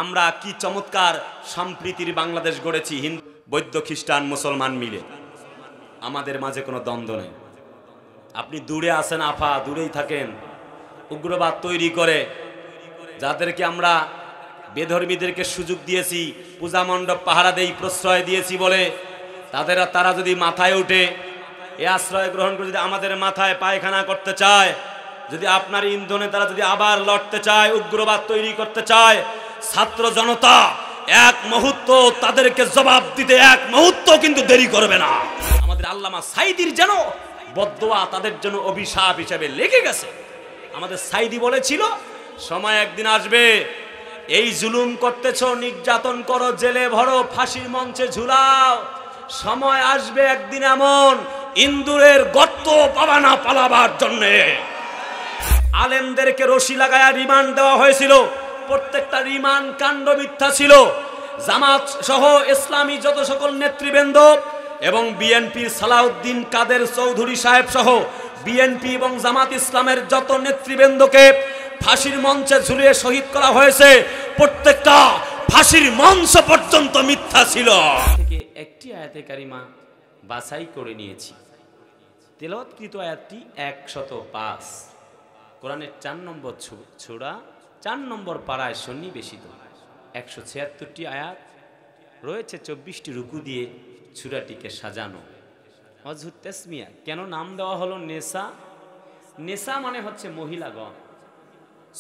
আমরা কি চমৎকার সম্প্রীতির বাংলাদেশ গড়েছি, হিন্দু বৌদ্ধ খ্রিস্টান মুসলমান মিলে। আমাদের মাঝে কোনো দ্বন্দ্ব নেই। আপনি দূরে আছেন আফা, দূরেই থাকেন। উগ্রবাদ তৈরি করে যাদেরকে আমরা বেধর্মীদেরকে সুযোগ দিয়েছি, পূজা মণ্ডপ পাহারা দেই, প্রশ্রয় দিয়েছি বলে তারা যদি মাথায় উঠে এ আশ্রয় গ্রহণ করে যদি আমাদের মাথায় পায়খানা করতে চায়, যদি আপনার ইন্ধনে তারা যদি আবার লড়তে চায়, উগ্রবাদ তৈরি করতে চায়, ছাত্র জনতা এক মুহূর্ত তাদেরকে জবাব দিতে এক মুহূর্ত কিন্তু দেরি করবে না। আমাদের আল্লামা সাইদির যেন বদদোয়া তাদের জন্য অভিশাপ হিসেবে লেগে গেছে। আমাদের সাইদি বলেছিল, সময় একদিন আসবে, এই জুলুম করতেছ, নির্যাতন করো, জেলে ভরো, ফাঁসির মঞ্চে ঝুলাও, সময় আসবে একদিন এমন ইন্দুরের গর্ত পাবা না পালাবার জন্যে। আলেমদেরকে রশি লাগায়া রিমান্ড দেওয়া হয়েছিল, প্রত্যেকটা রিমান্ড কাণ্ড মিথ্যা ছিল। জামাত সহ ইসলামী যত সকল নেতৃবৃন্দ এবং বিএনপির সালাউদ্দিন কাদের চৌধুরী সাহেব সহ বিএনপি এবং জামাত ইসলামের যত নেতৃবৃন্দকে ফাঁসির মঞ্চে ঝুলিয়ে শহীদ করা হয়েছে, প্রত্যেকটা ফাঁসির মঞ্চ পর্যন্ত মিথ্যা ছিল। থেকে একটি আয়াতে কারিমা বাছাই করে নিয়েছি। তেলাওয়াতকৃত আয়াতটি 105, কোরআনের 4 নম্বর সূরা 4 নম্বর পারায় সন্নিবেশিত। 176টি আয়াত রয়েছে, 24টি রুকু দিয়ে সূরাটিকে সাজানো। অজহুত তাসমিয়া কেন নাম দেওয়া হলো নেসা? নেসা মানে হচ্ছে মহিলাগণ।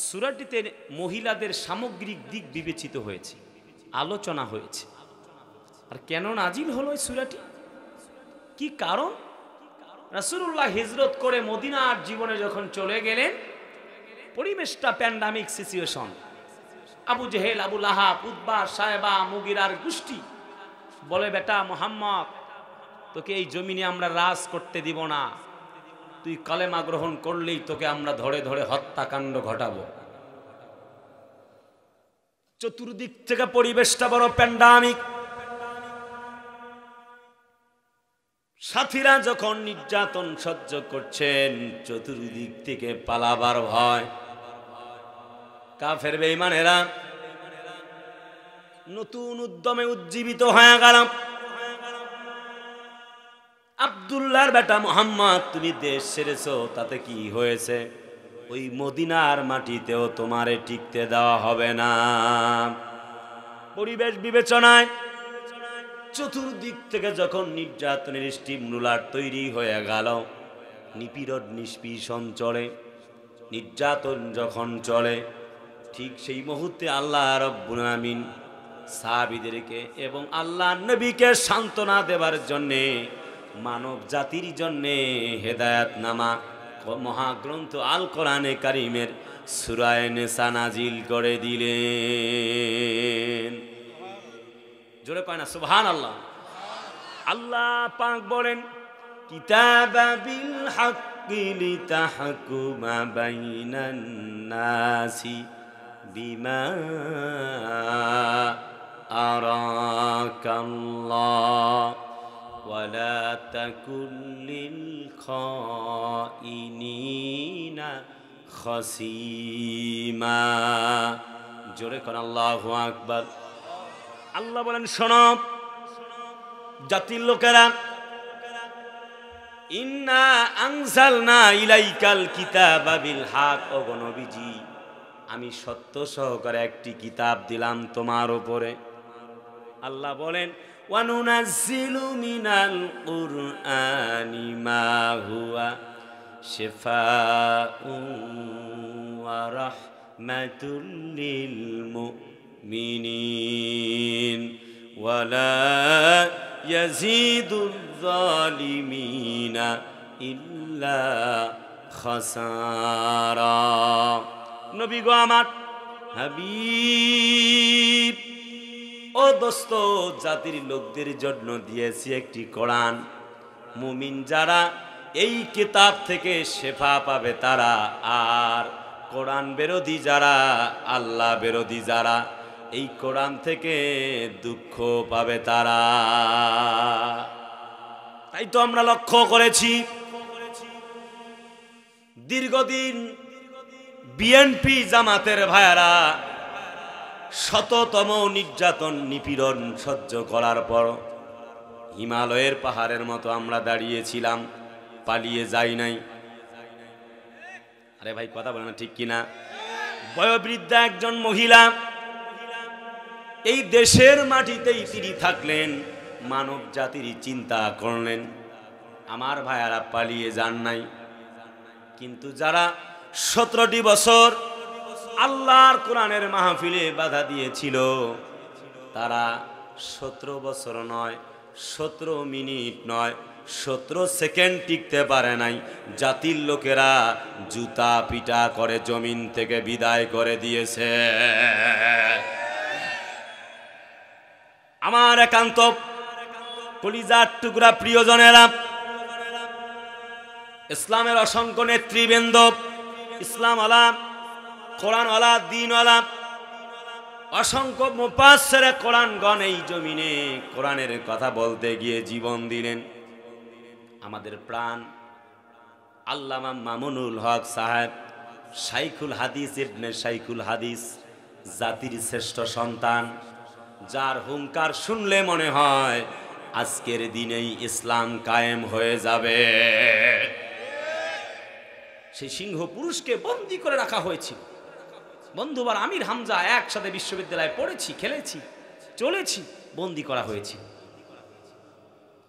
সূরাটিতে মহিলাদের সামগ্রিক দিক বিবেচিত হয়েছে, আলোচনা হয়েছে। আর কেন নাজিল হলো এই সূরাটি, কি কারণ? রাসূলুল্লাহ হিজরত করে মদিনার জীবনে যখন চলে গেলেন, পরিবেশটা pandemic situation. Abu Jahl, Abu Lahab, Utba, Shaiba, মুগিরার গোষ্ঠী বলে, বেটা মুহাম্মদ, তোকে এই জমিনে আমরা রাজ করতে দিব না, তুই কালেমা গ্রহণ করলেই তোকে আমরা ধরে ধরে হত্যাকাণ্ড ঘটাবো। চতুর্দিক থেকে পরিবেশটা বড় প্যান্ডামিক। সাথীরা যখন নির্যাতন সহ্য করছেন, চতুর্দিক থেকে পালাবার ভয়। কাফের বেঈমানেরা নতুন উদ্যমে উজ্জীবিত হয়ে গেল। আব্দুল্লাহর বেটা মুহাম্মদ, তুমি দেশ ছেড়েছো, তাতে কি হয়েছে? ওই মদিনার মাটিতেও তোমারে টিকতে দেওয়া হবে না। পরিবেশ বিবেচনায় চতুর্দিক থেকে যখন নির্যাতনের স্টিম রুলার তৈরি হয়ে গেল, নিপীড়ন নিষ্পীষণ চলে, নির্যাতন যখন চলে, ঠিক সেই মুহূর্তে আল্লাহ রাব্বুল আমিন সাহাবীদেরকে এবং আল্লাহ নবীকে সান্ত্বনা দেবার জন্যে, মানব জাতির জন্যে হেদায়েতনামা মহাগ্রন্থ আল কোরআনে কারিমের সূরা নিসা নাজিল করে দিলেন। জোরে কয় না সুবহানাল্লাহ। আল্লাহ পাক বলেন, কিতাবা বিল হাক্কি লিতাহকুমা বাইনান নাসি বিমা আরাকাল্লাহ ওয়ালা তাকুন লিল খাইনিনা খাসিমা। জোরে কর আল্লাহু আকবার। আল্লাহ বলেন, শোনো জাতির লোকেরা, ইন্না আনজালনা ইলাইকাল কিতাবা বিল হক, ও নবীজি, আমি সত্য সহকারে একটি কিতাব দিলাম তোমার উপরে। আল্লাহ বলেন, ওয়া নুনাজ্জিলু মিনাল কুরআনি মা হুয়া শিফাউন ওয়া রাহমাতুল লিল মুমিনিন ওয়ালা ইয়াজিদুল যালিমিনা ইল্লা খাসারা। নবী গো আমার, হাবিব, ও দোস্ত, জাতির লোকদের জন্য দিয়েছি একটি কোরআন। মুমিন যারা এই কিতাব থেকে শেফা পাবে তারা, আর কোরআন বিরোধী যারা, আল্লাহ বিরোধী যারা, এই কোরআন থেকে দুঃখ পাবে তারা। তাই তো আমরা লক্ষ্য করেছি, দীর্ঘদিন বিএনপি জামাতের ভাইয়ারা শততম নির্যাতন নিপীড়ন সহ্য করার পর হিমালয়ের পাহাড়ের মতো আমরা দাঁড়িয়েছিলাম, পালিয়ে যাই নাই। আরে ভাই কথা বলে না ঠিক কিনা? বয়োবৃদ্ধা একজন মহিলা এই দেশের মাটিতেই তিনি থাকলেন, মানব জাতির চিন্তা করলেন। আমার ভাইয়ারা পালিয়ে যান নাই, কিন্তু যারা 17টি বছর আল্লাহর কোরআনের মাহফিলে বাধা দিয়েছিল তারা 17 বছর নয়, 17 মিনিট নয়, 17 সেকেন্ড টিকতে পারে নাই। জাতির লোকেরা জুতা পিটা করে জমিন থেকে বিদায় করে দিয়েছে। আমার একান্ত কলিজার টুকরা প্রিয়জনেরা, ইসলামের অসংখ্য নেতৃবৃন্দ, ইসলাম আলা, কোরআন আলা, দিন আলা, অসংখ্য মুফাসসিরে কোরআনগণ এই জমিনে কোরআনের কথা বলতে গিয়ে জীবন দিলেন। আমাদের প্রাণ আল্লামা মামুনুল হক সাহেব, শাইখুল হাদিস ইবনে শাইখুল হাদিস, জাতির শ্রেষ্ঠ সন্তান, যার হুঙ্কার শুনলে মনে হয় আজকের দিনেই ইসলাম কায়েম হয়ে যাবে। সেই সিংহ পুরুষকে বন্দী করে রাখা হয়েছিল। বন্ধুবার আমির হামজা একসাথে বিশ্ববিদ্যালয়ে পড়েছি, খেলেছি, চলেছি, বন্দী করা হয়েছিল।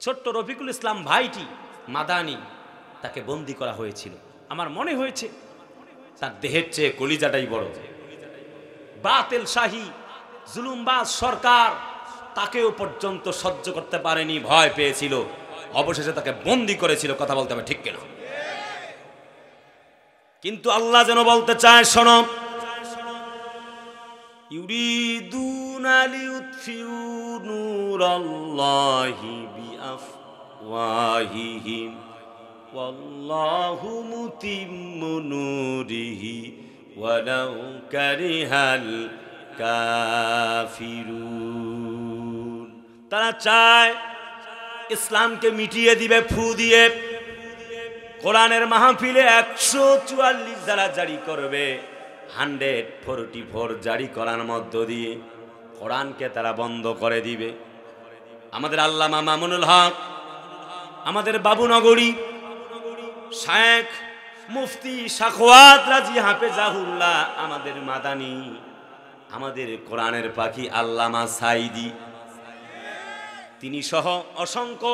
ছোট্ট রফিকুল ইসলাম ভাইটি মাদানি, তাকে বন্দী করা হয়েছিল। আমার মনে হয়েছে তার দেহের চেয়ে কলিজাটাই বড়। বাতিল শাহী জুলুমবাজ সরকার তাকেও পর্যন্ত সহ্য করতে পারেনি, ভয় পেয়েছিল, অবশেষে তাকে বন্দী করেছিল। কথা বলতে হবে ঠিক কিনা? কিন্তু আল্লাহ যেন বলতে চায়, শোনো, ইউরিদুনা লিউতফিউ নূরাল্লাহি বিআফওয়াহিহিম ওয়াল্লাহু মুতিম্মু নূরিহি ওয়ালাউ কারিহাল কাফিরুন। তারা চায় ইসলামকে মিটিয়ে দিবে ফু দিয়ে। কোরআনের মাহফিলে 144 ধারা জারি করবে, 144 জারি করার মধ্য দিয়ে কোরআনকে তারা বন্ধ করে দিবে। আমাদের আল্লামা মামুনুল হক, আমাদের বাবুনগরী শেখ মুফতি সাখওয়াত রাজি হাফেজাহুল্লাহ, আমাদের মাদানী, আমাদের কোরআনের পাখি আল্লামা সাইদি, তিনি সহ অসংখ্য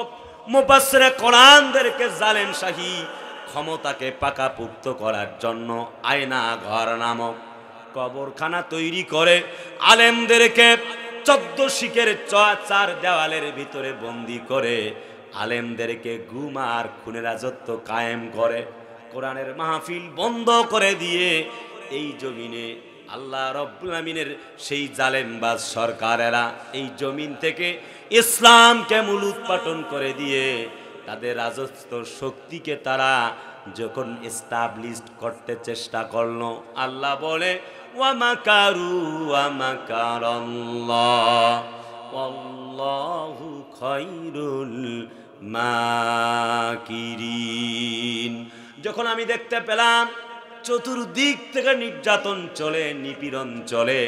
মুফাসসিরে কোরআনদেরকে জালেম শাহী ক্ষমতাকে পাকাপুক্ত করার জন্য আয়না ঘর নামক কবরখানা তৈরি করে আলেমদেরকে 14 শিখের 4 দেওয়ালের ভিতরে বন্দী করে আলেমদেরকে গুম আর খুনের রাজত্ব কায়েম করে কোরআনের মাহফিল বন্ধ করে দিয়ে এই জমিনে আল্লাহ রব্বুল আমিনের সেই জালেমবাজ সরকারেরা এই জমিন থেকে ইসলামকে মূলোৎপাটন করে দিয়ে তাদের রাজত্ব শক্তিকে তারা যখন এস্টাবলিশ করতে চেষ্টা করলো, আল্লাহ বলে ওয়া মাকারু ওয়া মাকারাল্লাহ ওয়াল্লাহু খায়রুল মাকিরিন। যখন আমি দেখতে পেলাম চতুর্দিক থেকে নির্যাতন চলে, নিপীড়ন চলে,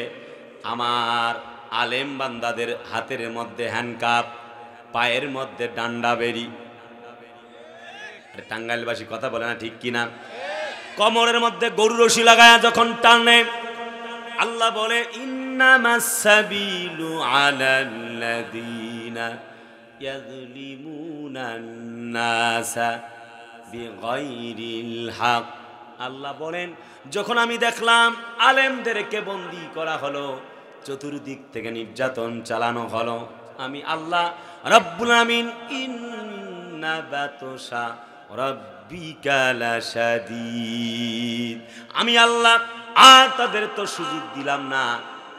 আমার আলেম বান্দাদের হাতের মধ্যে হ্যান্ডকাপ, পায়ের মধ্যে ডান্ডা বেরি, টাঙ্গাইলবাসী কথা বলে না ঠিক কিনা, কোমরের মধ্যে গরু রশি লাগায়া যখন টানে, আল্লাহ বলে ইন্নামাস সাবিলু আলাল্লাযীনা ইয়াযলিমুনান নাসা বিগাইরিল হক। আল্লাহ বলেন যখন আমি দেখলাম আলেমদেরকে বন্দী করা হলো, চতুর্দিক থেকে নির্যাতন চালানো হলো, আমি আল্লাহ রব্বুল আমিন ইন্না বাতশা রাব্বিকা লাশাদীদ, আমি আল্লাহ আর তাদের তো সুযোগ দিলাম না,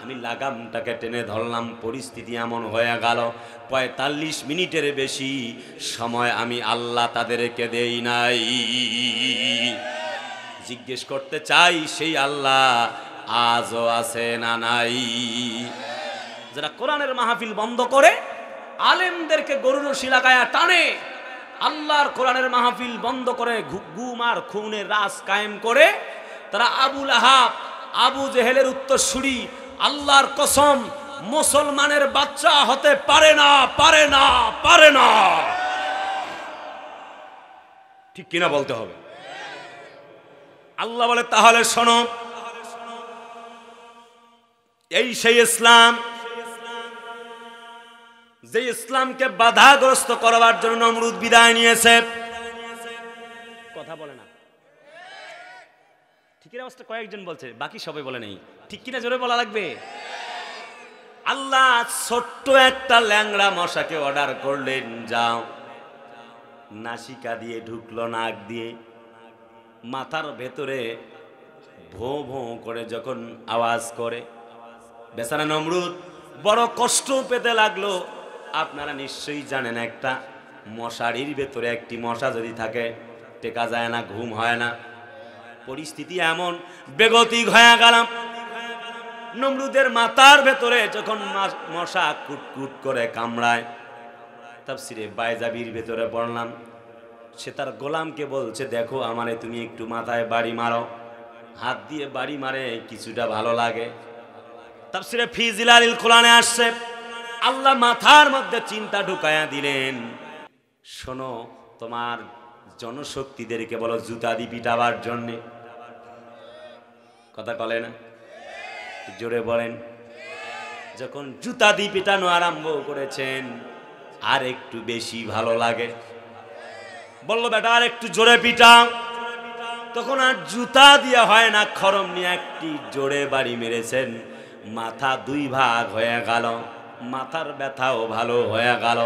আমি লাগামটাকে টেনে ধরলাম। পরিস্থিতি এমন হয়ে গেল 45 মিনিটের বেশি সময় আমি আল্লাহ তাদেরকে দেই নাই। জিজ্ঞেস করতে চাই সেই আল্লাহ আজও আছে না নাই? যারা কোরআনের মাহফিল বন্ধ করে আলেমদেরকে গরুর রশি লাগায়া টানে, আল্লাহর কোরআনের মাহফিল বন্ধ করে গুম আর খুনের রাজ কায়েম করে, তারা আবু লাহাব, আবু জেহেলের উত্তরসূরি, আল্লাহর কসম, মুসলমানের বাচ্চা হতে পারে না, পারে না, পারে না। ঠিক কিনা বলতে হবে। আল্লাহ বলে তাহলে শোনো, এই সেই ইসলাম যে ইসলামকে বাধাগ্রস্ত করবার জন্য নমরুদ বিদায় নিয়েছে। কথা বলে না, ঠিকের অবস্থা কয়েকজন বলছে, বাকি সবাই বলে নেই। ঠিক কিনা জোরে বলা লাগবে। আল্লাহ ছোট্ট একটা ল্যাংড়া মশাকে অর্ডার করলেন, যাও। নাসিকা দিয়ে ঢুকলো, নাক দিয়ে, মাথার ভেতরে ভোঁ ভোঁ করে যখন আওয়াজ করে, বেচারা নমরুদ বড় কষ্ট পেতে লাগলো। আপনারা নিশ্চয়ই জানেন, একটা মশারির ভেতরে একটি মশা যদি থাকে টেকা যায় না, ঘুম হয় না। পরিস্থিতি এমন বেগতিক হয়ে গেলাম। নমরুদের মাথার ভেতরে যখন মশা কুটকুট করে কামড়ায়, তাফসিরে বাইজাবির ভেতরে পড়লাম, সে তার গোলামকে বলছে, দেখো আমারে তুমি একটু মাথায় বাড়ি মারো। হাত দিয়ে বাড়ি মারে, কিছুটা ভালো লাগে। তাফসিরে ফি জিলালিল কুরআনে আসছে, আল্লাহ মাথার মধ্যে চিন্তা ঢুকায়া দিলেন, শোনো, তোমার জনশক্তিদেরকে বলো জুতা দি পিটাবার জন্যে। কথা বলে না, জোরে বলেন। যখন জুতা দি পিটানো আরম্ভ করেছেন, আর একটু বেশি ভালো লাগে, বললো বেটা আর একটু জোরে পিটাও। তখন আর জুতা দিয়া হয় না, খরম নিয়ে একটি জোরে বাড়ি মেরেছেন। মাথা দুই ভাগ হয়ে গেল, মাথার ব্যথাও ভালো হয়ে গেল।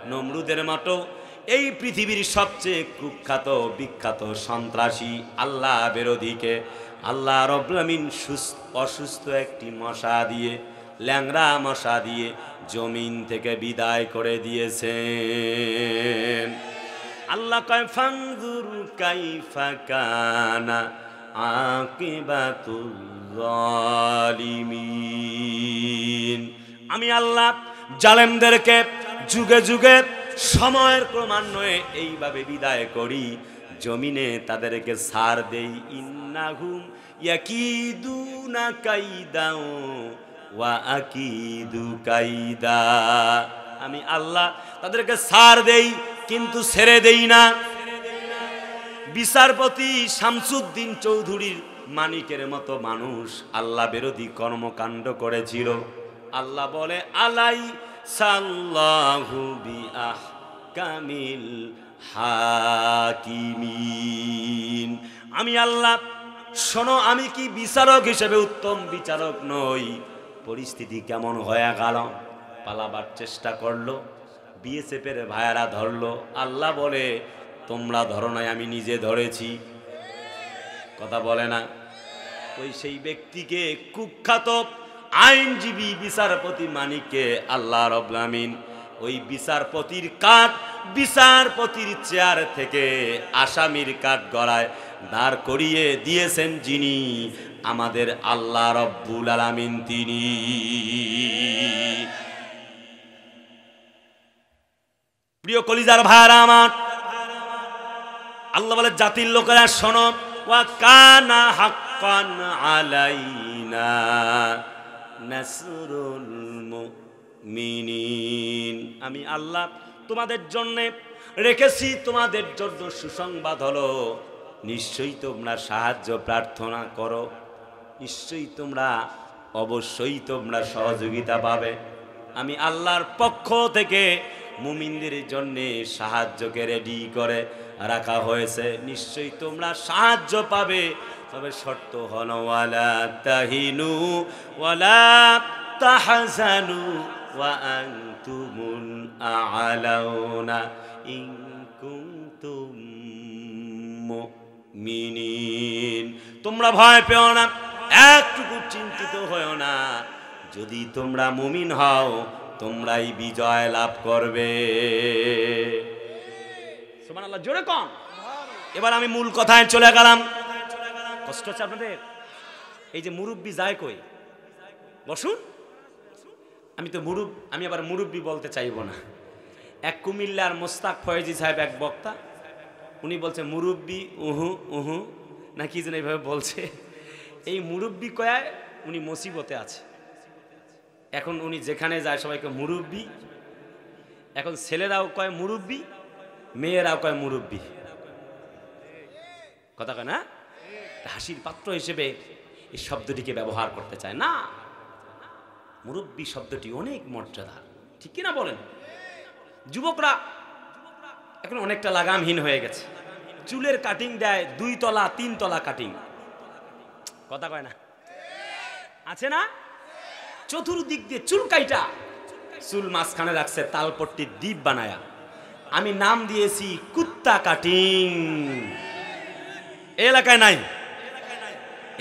নমরুদের মতো এই পৃথিবীর সবচেয়ে কুখ্যাত বিখ্যাত সন্ত্রাসী আল্লাহ বিরোধীকে আল্লাহ রাব্বুল আমিন অসুস্থ একটি মশা দিয়ে, ল্যাংড়া মশা দিয়ে জমিন থেকে বিদায় করে দিয়েছেন। আল্লাহ কয়, ফানজুর কাইফা কানা আকিবাতুল জালিমিন। আমি আল্লাহ জালেমদেরকে যুগে যুগে সময়ের ক্রমান্বয়ে এইভাবে বিদায় করি, জমিনে তাদেরকে ছাড় দেই। ইন্নাহুম ইয়াকিদুনা কাইদা ওয়া আকিদু কাইদা। আমি আল্লাহ তাদেরকে ছাড় দেই, কিন্তু ছেড়ে দেই না। বিচারপতি শামসুদ্দিন চৌধুরীর মানিকের মতো মানুষ আল্লাহ বিরোধী কর্মকাণ্ড করেছিল। আল্লাহ বলে, আলাই সাল্লাহু বিআহকামিল হাকিমিন। আমি আল্লাহ, শোনো, আমি কি বিচারক হিসেবে উত্তম বিচারক নই? পরিস্থিতি কেমন হয়ে গেল, পালাবার চেষ্টা করলো, বিএসএফের ভাইয়ারা ধরলো। আল্লাহ বলে, তোমরা ধরো নাই, আমি নিজে ধরেছি। কথা বলে না। ওই সেই ব্যক্তিকে, কুখ্যাত আইনজীবী বিচারপতি মানিককে আল্লাহ রাব্বুল আমিন ওই বিচারপতির কাঠ, বিচারপতির চেয়ার থেকে আসামির কাঠ গড়ায় দাঁড় করিয়ে দিয়েছেন যিনি, আমাদের আল্লাহ রাব্বুল আলামিন তিনি। প্রিয় কলিজার ভাইরা আমার, আল্লাহ বলে, জাতির লোকেরা শোনো, ওয়া কানা হাক্কান আলাইনা নাসরুল মুমিনিন। আমি আল্লাহ তোমাদের জন্য রেখেছি, তোমাদের জন্য সুসংবাদ হলো, নিশ্চয়ই তোমরা সাহায্য প্রার্থনা করো, নিশ্চয়ই তোমরা, অবশ্যই তোমরা সহযোগিতা পাবে। আমি আল্লাহর পক্ষ থেকে মুমিনদের জন্য সাহায্যকে রেডি করে রাখা হয়েছে, নিশ্চয়ই তোমরা সাহায্য পাবে। তবে শর্ত হলো, ওয়ালা তাহিনু ওয়ালা তাহজানু ওয়া আনতুমুল আ'লাউনা ইন কুনতুম মুমিনিন। তোমরা ভয় পেও না, একটুকু চিন্তিত হও না, যদি তোমরা মুমিন হও তোমরাই বিজয় লাভ করবে। সুবহানাল্লাহ, জোরে কম। এবার আমি মূল কথায় চলে গেলাম। কষ্ট হচ্ছে আপনাদের? এই যে মুরব্বি যায় কই, বসুন। আমি আবার মুরব্বি বলতে চাইব না। এক কুমিল্লার মোস্তাক ফয়েজি সাহেব, এক বক্তা, উনি বলছে মুরব্বি উহু উহু না কি যেন এইভাবে বলছে। এই মুরব্বি কয়ায় উনি মুসিবতে আছে। এখন উনি যেখানে যায় সবাইকে মুরব্বি, এখন ছেলেরাও কয় মুরব্বি, মেয়েরাও কয় মুরব্বি, কথা কয় না? হাসির পাত্র হিসেবে এই শব্দটিকে ব্যবহার করতে চায় না। মুরব্বি শব্দটি অনেক মর্যাদা, ঠিক কিনা বলেন? যুবকরা এখন অনেকটা লাগামহীন হয়ে গেছে, চুলের কাটিং দেয় 2 তলা 3 তলা কাটিং, কথা কয় না? আছে না? চতুর্দিক দিয়ে চুল কাইটা, চুল মাঝখানে রাখছে তালপট্টির দ্বীপ বানায়া। আমি নাম দিয়েছি কুত্তা কাটিং। এই এলাকায় নাই।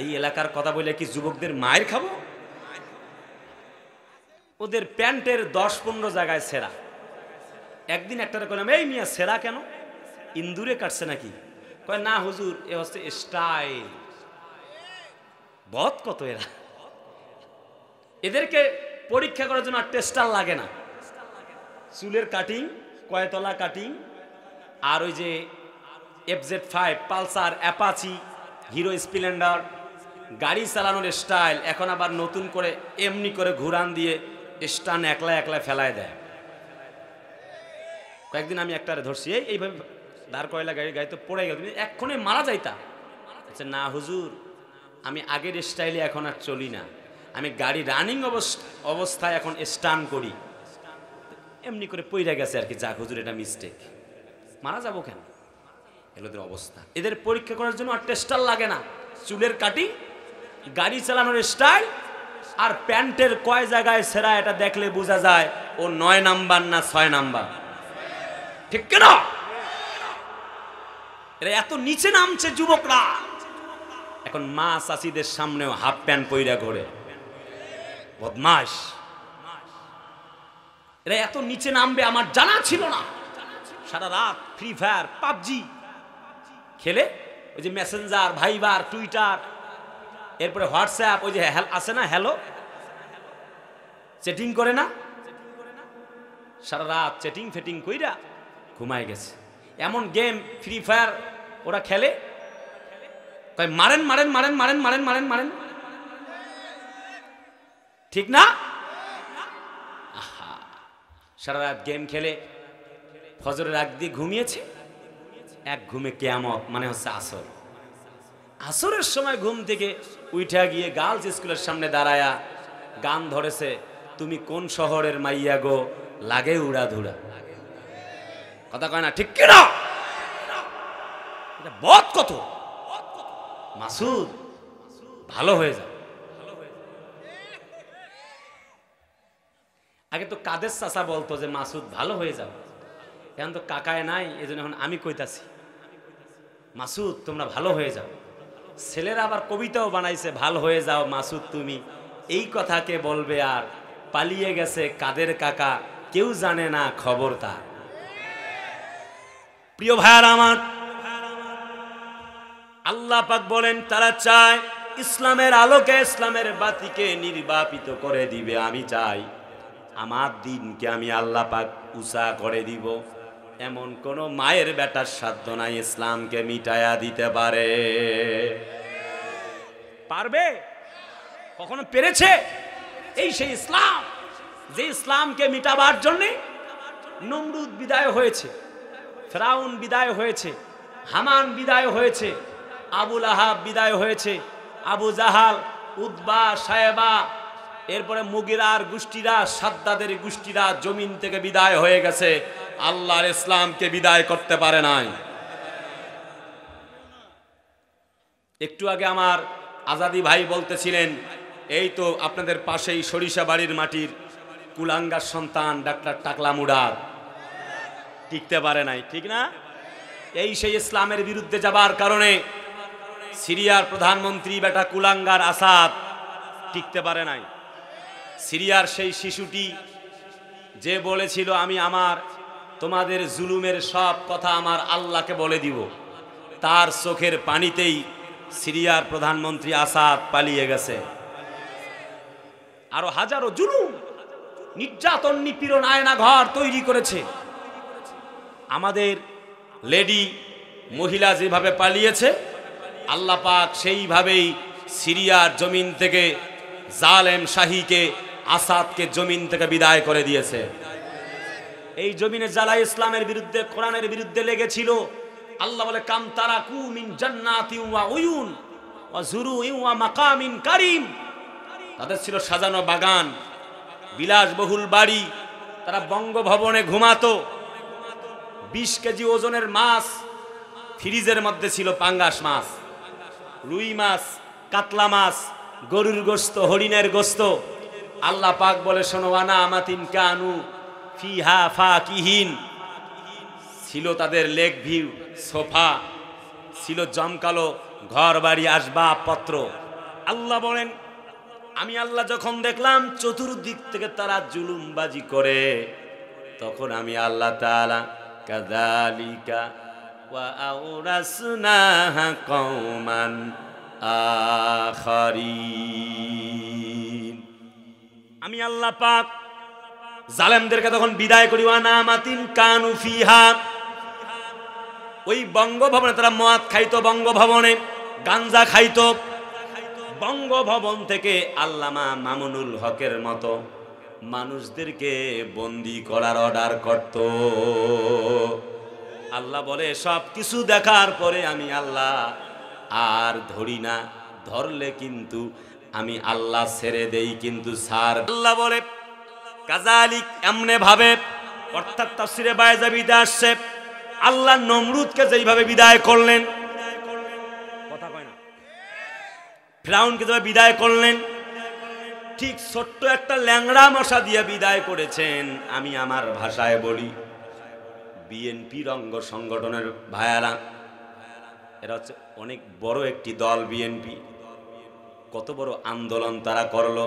এই এলাকার কথা বলে কি যুবকদের মায়ের খাবো? ওদের প্যান্টের 10-15 জায়গায় ছেঁড়া। একদিন একটা কইলাম, এই মিয়া ছেঁড়া কেন? ইন্দুরে কাটছে নাকি? কয় না হুজুর, এ হচ্ছে স্টাইল। বদ কত এরা, এদেরকে পরীক্ষা করার জন্য টেস্টার লাগে না। চুলের কাটিং, কয়তলা কাটিং, আর ওই যে FZ5, Pulsar, Apache, hero Splendor গাড়ি চালানোর স্টাইল, এখন আবার নতুন করে এমনি করে ঘুরান দিয়ে স্টান একলা একলা ফেলায় দেয়। কয়েকদিন আমি একটারে ধরছি, এইভাবে দাঁড় কয়লা গাড়ি তো পড়ে গেল, তুমি এক্ষণে মারা যাইতা। আচ্ছা না হুজুর, আমি আগের স্টাইলে এখন আর চলি না, আমি গাড়ি রানিং অবস্থায় এখন স্টান করি। এমনি করে পইরা গেছে আর কি, যাক হুজুর এটা মিস্টেক। মারা যাবো কেন? এগুলোদের অবস্থা। এদের পরীক্ষা করার জন্য আর টেস্টার লাগে না। চুলের কাটিং, গাড়ি চালানোর স্টাইল, আর প্যান্টের কয় জায়গায় ছেঁড়া এটা দেখলে বোঝা যায় ও 9 নাম্বার না 6 নাম্বার, ঠিক কিনা? এরা এত নিচে নামছে যুবকরা, এখন মা চাষিদের সামনেও হাফ প্যান্ট পইরা ঘোরে, বদমাশ। এরা এত নিচে নামবে আমার জানা ছিল না। সারা রাত ফ্রি ফায়ার, পাবজি খেলে, ওই যে মেসেঞ্জার, ভাইবার, টুইটার, এরপরে হোয়াটসঅ্যাপ, ওই যে আছে না হ্যালো, চ্যাটিং করে না, সারা রাত চ্যাটিং ফেটিং কইরা ঘুমায় গেছে। এমন গেম ফ্রি ফায়ার ওরা খেলে, কয় মারেন মারেন মারেন মারেন মারেন মারেন মারেন, ঠিক না? আহা, সারা রাত গেম খেলে ফজরের আগ দিয়ে ঘুমিয়েছে, এক ঘুমে কিয়ামত, মানে হচ্ছে আসর। আসরের সময় ঘুম থেকে উঠা গিয়ে গার্লস স্কুলের সামনে দাঁড়ায়া গান ধরেছে, তুমি কোন শহরের মাইয়া গো, লাগে উড়া ধুরা, কথা কয় না, ঠিক কিনা? এটা বদ কত। মাসুদ ভালো হয়ে যাও। আগে তো কাদের চাচা বলতো যে মাসুদ ভালো হয়ে যাও, এখন তো কাকায় নাই, এজন্য এখন আমি কইতাছি মাসুদ তোমরা ভালো হয়ে যাও। ছেলেরা আবার কবিতাও বানাইছে, ভালো হয়ে যাও মাসুদ তুমি, এই কথা কে বলবে আর, পালিয়ে গেছে কাদের কাকা, কেউ জানে না খবর তার। প্রিয় ভাইয়ার আমার, আল্লাহ পাক বলেন তারা চায় ইসলামের আলোকে, ইসলামের বাতিকে নির্বাপিত করে দিবে। আমি চাই আমার দিনকে আমি আল্লাহ পাক উঁচা করে দিব। এমন কোন মায়ের বেটার সাধ্য নাই ইসলামকে মিটায়া দিতে পারে। পারবে? কখনো পেরেছে? এই সেই ইসলাম, যে ইসলামকে মিটাবার জন্য নমরুদ বিদায় হয়েছে, ফেরাউন বিদায় হয়েছে, হামান বিদায় হয়েছে, আবুল আহাব বিদায় হয়েছে, আবু জাহাল, উতবা, সায়েবা, এরপরে মুগিরার গোষ্ঠীরা, সাদ্দাদের গোষ্ঠীরা জমিন থেকে বিদায় হয়ে গেছে, আল্লাহর ইসলামকে বিদায় করতে পারে নাই। একটু আগে আমার আজাদি ভাই বলতেছিলেন, এই তো আপনাদের পাশেই সরিষা বাড়ির মাটির কুলাঙ্গার সন্তান ডাক্তার টাকলা মুরাদ টিকতে পারে নাই, ঠিক না? এই সেই ইসলামের বিরুদ্ধে যাবার কারণে সিরিয়ার প্রধানমন্ত্রী বেটা কুলাঙ্গার আসাদ টিকতে পারে নাই। সিরিয়ার সেই শিশুটি যে বলেছিল আমি তোমাদের জুলুমের সব কথা আমার আল্লাহকে বলে দিব, তার চোখের পানিতেই সিরিয়ার প্রধানমন্ত্রী আসাদ পালিয়ে গেছে। আরো হাজারো জুলুম, নির্যাতন, নিপীড়ন, আয়না ঘর তৈরি করেছে। আমাদের লেডি মহিলা যেভাবে পালিয়েছে, আল্লাহ পাক সেইভাবেই সিরিয়ার জমিন থেকে জালেম শাহীকে আসাদকে জমিন থেকে বিদায় করে দিয়েছে। এই জমিনে যারা ইসলামের বিরুদ্ধে, কোরআনের বিরুদ্ধে লেগেছিল, আল্লাহ বলে কাম তারাকু মিন জান্নাতিন ওয়া উয়ুন ওয়া যুরুইন ওয়া মাকামিন কারীম। তাদের ছিল সাজানো বাগান, বিলাসবহুল বাড়ি, তারা বঙ্গভবনে ঘুমাতো। 20 কেজি ওজনের মাছ ফ্রিজের মধ্যে ছিল, পাঙ্গাস মাছ, রুই মাছ, কাতলা মাছ, গরুর গোশত, হরিণের গোশত। আল্লাহ পাক বলে শোনো, আনা আমাতিন কানু ফিহা ফাকিহিন। ছিল তাদের লেক ভিউ, সোফা ছিল, জমকালো ঘর বাড়ি, আসবাবপত্র। আল্লাহ বলেন আমি আল্লাহ যখন দেখলাম চতুর্দিক থেকে তারা জুলুমবাজি করে, তখন আমি আল্লাহ তাআলা কাযালিকা ওয়া আওরাসনাহা কওমান আখারিন। আমি আল্লাহ পাক জালেমদেরকে তখন বিদায় করি। ওয়ানা মাতিন কানু ফিহা, ওই বঙ্গভবনে তারা মদ খাইতো, বঙ্গভবনে গাঞ্জা খাইতো। বঙ্গভবন থেকে আল্লামা মামুনুল হকের মতো মানুষদেরকে বন্দী করার অর্ডার করত। আল্লাহ বলে সব কিছু দেখার পরে আমি আল্লাহ আর ধরি না, ধরলে কিন্তু আমি আল্লাহ ছেড়ে দেই, কিন্তু স্যার আল্লাহ বলে কাযালিক, এমনে ভাবে, অর্থাৎ তাফসিরে বায়জাবিতে আসছে আল্লাহ নমরুদকে যেইভাবে বিদায় করলেন, কথা কয় না, ফিরাউনকে যেভাবে বিদায় করলেন, ঠিক ছোট্ট একটা ল্যাংড়া মশা দিয়ে বিদায় করেছেন। আমি আমার ভাষায় বলি, বিএনপির অঙ্গ সংগঠনের ভাইয়ারা, এরা হচ্ছে অনেক বড় একটি দল। বিএনপি কত বড় আন্দোলন তারা করলো,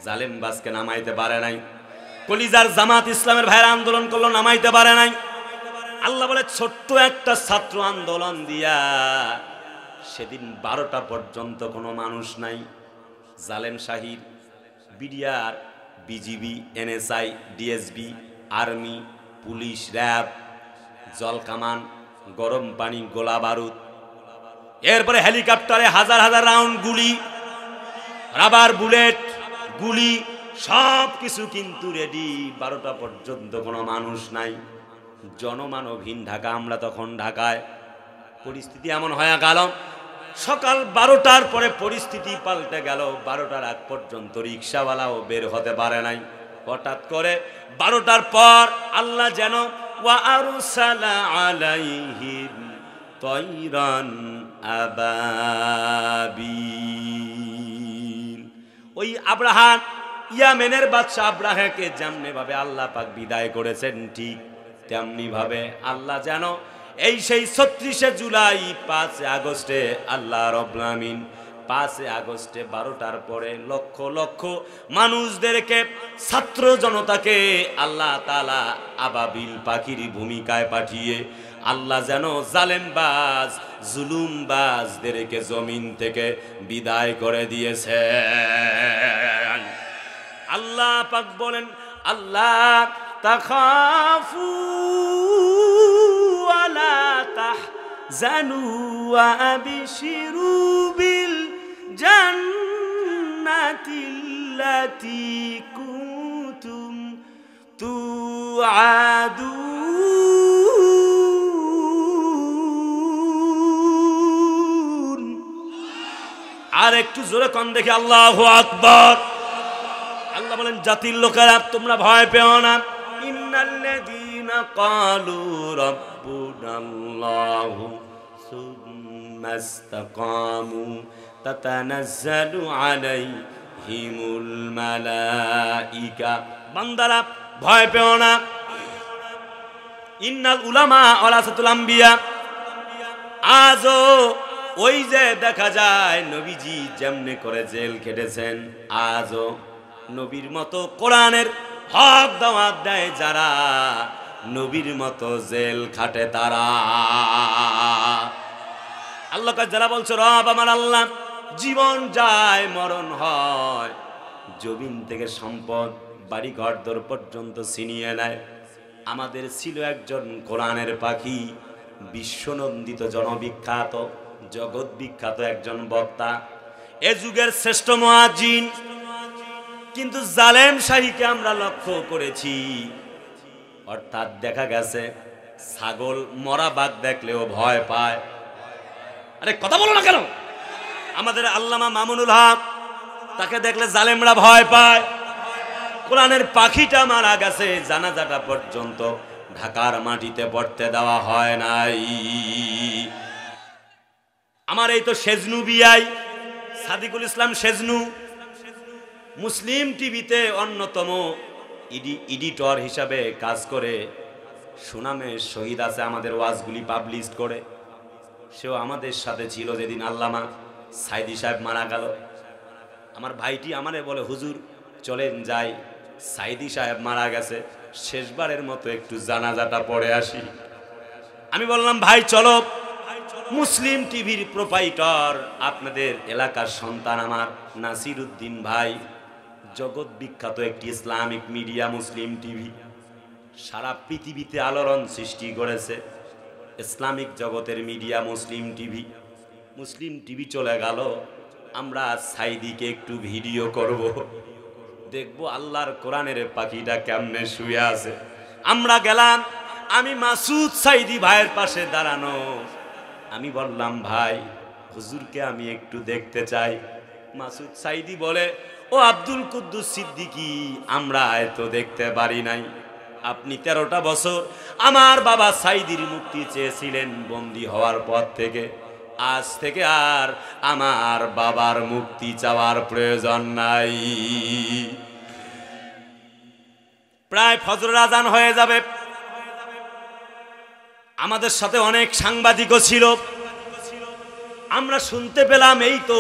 জালেমবাজকে নামাইতে পারে নাই। কলিজার জামাত ইসলামের ভাইয়েরা আন্দোলন করলো, নামাইতে পারে নাই। আল্লাহ বলে ছোট্ট একটা ছাত্র আন্দোলন দিয়া সেদিন 12টা পর্যন্ত কোনো মানুষ নাই। জালেম শাহির, BDR, BGB, NSI, DSB, army, police, RAB, জলকামান, গরম পানি, গোলা বারুদ, এরপরে হেলিকপ্টারে হাজার হাজার রাউন্ড গুলি, রাবার বুলেট, গুলি, সব কিছু কিন্তু রেডি। 12টা পর্যন্ত কোনো মানুষ নাই, জনমানবহীন ঢাকা। আমরা তখন ঢাকায়, পরিস্থিতি এমন হয়ে গেল, সকাল 12টার পরে পরিস্থিতি পাল্টে গেল। 12টার আগ পর্যন্ত রিক্সাওয়ালাও বের হতে পারে নাই। হঠাৎ করে 12টার পর আল্লাহ যেন ওয়া আরসালা আলাইহিম তায়রান আবাবিল, ওই আব্রাহা, ইয়ামেনের বাদশা আব্রাহাকে যেমনি ভাবে আল্লাহ পাক বিদায় করেছেন, ঠিক তেমনি ভাবে আল্লাহ যেন এই সেই 36শে জুলাই, 5 আগস্টে আল্লাহ রাব্বুল আমিন 5 আগস্টে 12টার পরে লক্ষ লক্ষ মানুষদেরকে, ছাত্র জনতাকে আল্লাহ তাআলা আবাবিল পাখির ভূমিকায় পাঠিয়ে আল্লাহ যেন জালেমবাজ, জুলুমবাজদেরকে জমিন থেকে বিদায় করে দিয়েছে। আল্লাহ পাক বলেন আল্লাহ তাখাফু ওয়ালা তাহজানু ওয়া আবশিরু বিল জান্নাতিল্লাতী কুনতুম তুআদুন। আর একটু জোরে কোন দেখে আল্লাহু আকবার। আল্লাহ বলেন জাতির লোকেরা তোমরা ভয় পেও না। ইন্নাল্লাযীনা ক্বালু রাব্বুনাল্লাহু সুম্মা ইসতাকামু তাতানাজ্জালু আলাইহিমুল মালাইকা। বান্দারা ভয় পেও না। ইন্নাল উলামা ওয়ারাসাতুল আম্বিয়া। আজও ওই যে দেখা যায় নবীজি যেমনে করে জেল খেটেছেন, আজও নবীর মতো কোরআনের হক দাওয়াত দেয় যারা, নবীর মতো জেল খাটে তারা। আল্লাহকে যারা বলছো রব আমার আল্লাহ, জীবন যায় মরণ হয়, জমিন থেকে সম্পদ, বাড়ি ঘর দর পর্যন্ত ছিনিয়ে নেয়। আমাদের ছিল একজন কোরআনের পাখি, বিশ্বনন্দিত, জনবিখ্যাত, জগৎ বিখ্যাত একজন বক্তা, এ যুগের শ্রেষ্ঠ মুয়াজ্জিন, কিন্তু জালেম শাহীকে আমরা লক্ষ্য করেছি, অর্থাৎ দেখা গেছে ছাগল মরা বাঘ দেখলেও ভয় পায়। আরে কথা বলো না কেন? আমাদের আল্লামা মামুনুল হক, তাকে দেখলে জালেমরা ভয় পায়। কোরআনের পাখিটা মারা গেছে, জানাজাটা পর্যন্ত ঢাকার মাটিতে পড়তে দেওয়া হয় নাই। আমার এই তো সেজনু বিআই সাদিকুল ইসলাম সেজনু, মুসলিম টিভিতে অন্যতম এডিটর হিসাবে কাজ করে, সুনামের শহীদ আছে, আমাদের ওয়াজগুলি পাবলিশ করে। সেও আমাদের সাথে ছিল যেদিন আল্লামা সাইদি সাহেব মারা গেল। আমার ভাইটি আমারে বলে, হুজুর চলেন যাই, সাইদি সাহেব মারা গেছে, শেষবারের মতো একটু জানাজাটা পড়ে আসি। আমি বললাম ভাই চলো। মুসলিম টিভির প্রোপাইটর, আপনাদের এলাকার সন্তান আমার নাসির উদ্দিন ভাই, জগৎ বিখ্যাত একটি ইসলামিক মিডিয়া মুসলিম টিভি, সারা পৃথিবীতে আলোড়ন সৃষ্টি করেছে। ইসলামিক জগতের মিডিয়া মুসলিম টিভি। মুসলিম টিভি চলে গেল, আমরা সাইদিকে একটু ভিডিও করব, দেখবো আল্লাহর কোরআনের পাখিটা কেমনে শুয়ে আছে। আমরা গেলাম, আমি মাসুদ সাইদি ভাইয়ের পাশে দাঁড়ানো। আমি বললাম ভাই হুজুরকে আমি একটু দেখতে চাই। মাসুদ সাইদি বলে, ও আব্দুল কুদ্দুস সিদ্দিকী, আমরা এত দেখতে পারি নাই। আপনি 13টা বছর আমার বাবা সাইদির মুক্তি চেয়েছিলেন বন্দী হওয়ার পর থেকে, আজ থেকে আর আমার বাবার মুক্তি চাওয়ার প্রয়োজন নাই। প্রায় ফজরের আজান হয়ে যাবে। আমাদের সাথে অনেক সাংবাদিকও ছিল। আমরা শুনতে পেলাম এই তো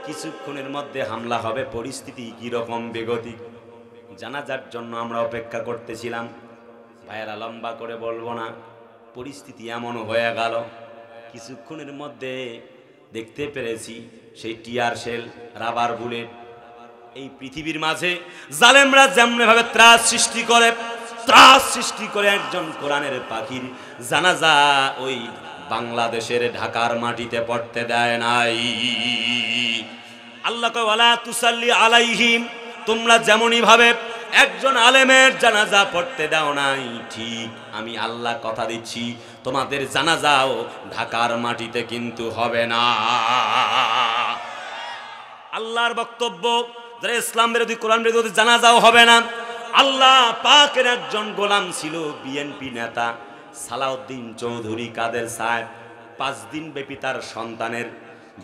কিছুক্ষণের মধ্যে হামলা হবে, পরিস্থিতি কি রকম বেগতিক। জানাজার জন্য আমরা অপেক্ষা করতেছিলাম। ভাইয়েরা লম্বা করে বলবো না, পরিস্থিতি এমন হয়ে গেল, কিছুক্ষণের মধ্যে দেখতে পেরেছি সেই টিয়ার শেল, রাবার বুলেট। এই পৃথিবীর মাঝে জালেমরা যেমন ভাবে ত্রাস সৃষ্টি করে একজন কোরআনের পাখির জানাজা ওই বাংলাদেশের ঢাকার মাটিতে পড়তে দেয় নাই। আল্লাহ কয় ওয়ালা তুসাল্লি আলাইহিম, তোমরা যেমনই ভাবে একজন আলেমের জানাজা পড়তে দাও নাই, ঠিক আমি আল্লাহ কথা দিচ্ছি তোমাদের জানাজাও ঢাকার মাটিতে কিন্তু হবে না। আল্লাহর বক্তব্য, যারা ইসলাম বিরোধী কোরআন বিরোধী, জানাজাও হবে না। আল্লাহ পাকের একজন গোলাম ছিল বিএনপি নেতা সালাউদ্দিন চৌধুরী কাদের সাহেব, 5 দিন ব্যাপী তার সন্তানের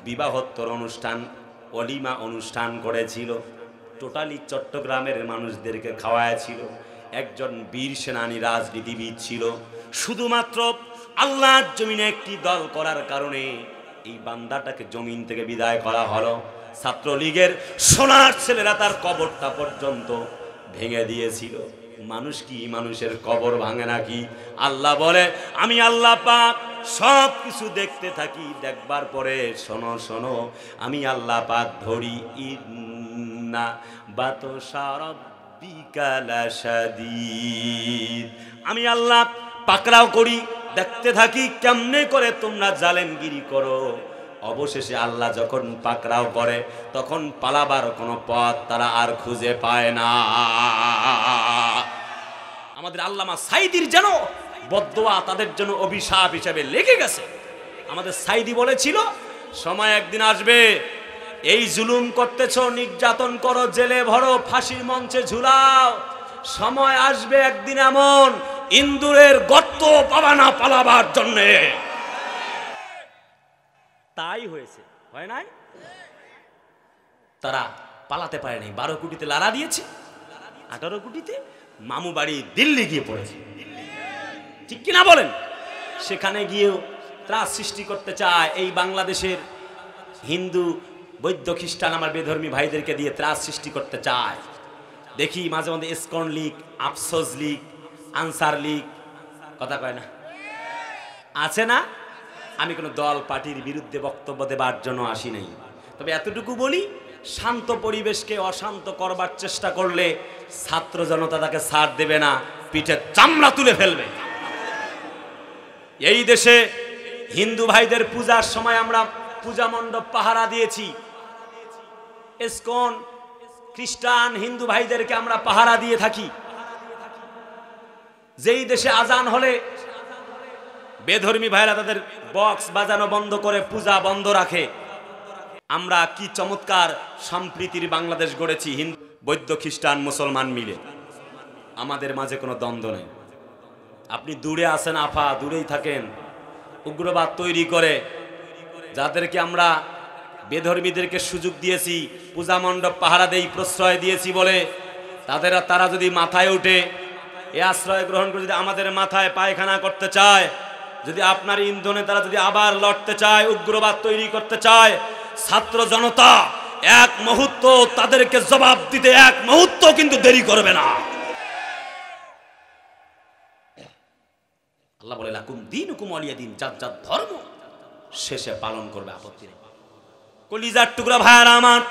বিবাহোত্তর অনুষ্ঠান, অলিমা অনুষ্ঠান করেছিল। টোটালি চট্টগ্রামের মানুষদেরকে খাওয়াইছিল। একজন বীর সেনানী রাজনীতিবিদ ছিল। শুধুমাত্র আল্লাহর জমিনে একটি দল করার কারণে এই বান্দাটাকে জমিন থেকে বিদায় করা হলো। ছাত্রলীগের সোনার ছেলেরা তার কবরটা পর্যন্ত ভেঙে দিয়েছিল। মানুষ কি মানুষের কবর ভাঙে নাকি? আল্লাহ বলে আমি আল্লাহ পাক সব কিছু দেখতে থাকি, দেখবার পরে শোনো আমি আল্লাহ পাক ধরি। ইন্না বাতশা রাব্বিকা লাশাদীদ, আমি আল্লাহ পাকড়াও করি, দেখতে থাকি কেমনে করে তোমরা জালেমগিরি করো। অবশেষে আল্লাহ যখন পাকড়াও করে তখন পালাবার কোনো পথ তারা আর খুঁজে পায় না। আমাদের আল্লামা সাইদির যেন বদদোয়া তাদের জন্য অভিশাপ হিসেবে লেগে গেছে। আমাদের সাইদি বলেছিল সময় একদিন আসবে, এই জুলুম করতেছ, নির্যাতন করো, জেলে ভরো, ফাঁসির মঞ্চে ঝুলাও, সময় আসবে একদিন এমন ইন্দুরের গর্ত পাবা না পালাবার জন্যে। তাই হয়েছে, হয় নাই? তারা পালাতে পারে নাই। 12 কোটিতে লারা দিয়েছে, 18 কোটিতে মামু বাড়ি দিল্লি গিয়ে পড়েছে, ঠিক কিনা বলেন? সেখানে গিয়েও ত্রাস সৃষ্টি করতে চায়। এই বাংলাদেশের হিন্দু, বৌদ্ধ, খ্রিস্টান আমার বেধর্মী ভাইদেরকে দিয়ে ত্রাস সৃষ্টি করতে চায়। দেখি মাঝে মধ্যে ইসকন লীগ, আফসোস লীগ, আনসার লীগ, কথা কয় না, আছে না? আমি কোনো দল পার্টির বিরুদ্ধে বক্তব্য দেবার জন্য আসি নাই। তবে এতটুকু বলি, শান্ত পরিবেশকে অশান্ত করবার চেষ্টা করলে ছাত্র জনতা তাকে ছাড় দেবে না, পিঠে চামড়া তুলে ফেলবে। এই দেশে হিন্দু ভাইদের পূজার সময় আমরা পূজা মণ্ডপ পাহারা দিয়েছি। ইসকন খ্রিস্টান হিন্দু ভাইদেরকে আমরা পাহারা দিয়ে থাকি। যেই দেশে আজান হলে বেধর্মী ভাইরা তাদের বক্স বাজানো বন্ধ করে পূজা বন্ধ রাখে। আমরা কি চমৎকার সম্প্রীতির বাংলাদেশ গড়েছি, হিন্দু বৌদ্ধ খ্রিস্টান মুসলমান মিলে। আমাদের মাঝে কোনো দ্বন্দ্ব নেই। আপনি দূরে আছেন আফা, দূরেই থাকেন। উগ্রবাদ তৈরি করে যাদেরকে আমরা বেধর্মীদেরকে সুযোগ দিয়েছি, পূজা মণ্ডপ পাহারা দেই, প্রশ্রয় দিয়েছি বলে তারা যদি মাথায় উঠে এ আশ্রয় গ্রহণ করে যদি আমাদের মাথায় পায়খানা করতে চায়, যদি আপনার ইন্ধনে তারা যদি আবার লড়তে চায়, উগ্রবাদ তৈরি করতে চায়, ছাত্র জনতা এক মুহূর্ত তাদেরকে জবাব দিতে এক মুহূর্ত কিন্তু দেরি করবে না। আল্লাহ বলে লাকুম দীনুকুম ওয়ালিয়া দিন, যার যার ধর্ম শেষে পালন করবে, আপত্তি নেই। কলিজার টুকরা ভাইয়ারা আমার,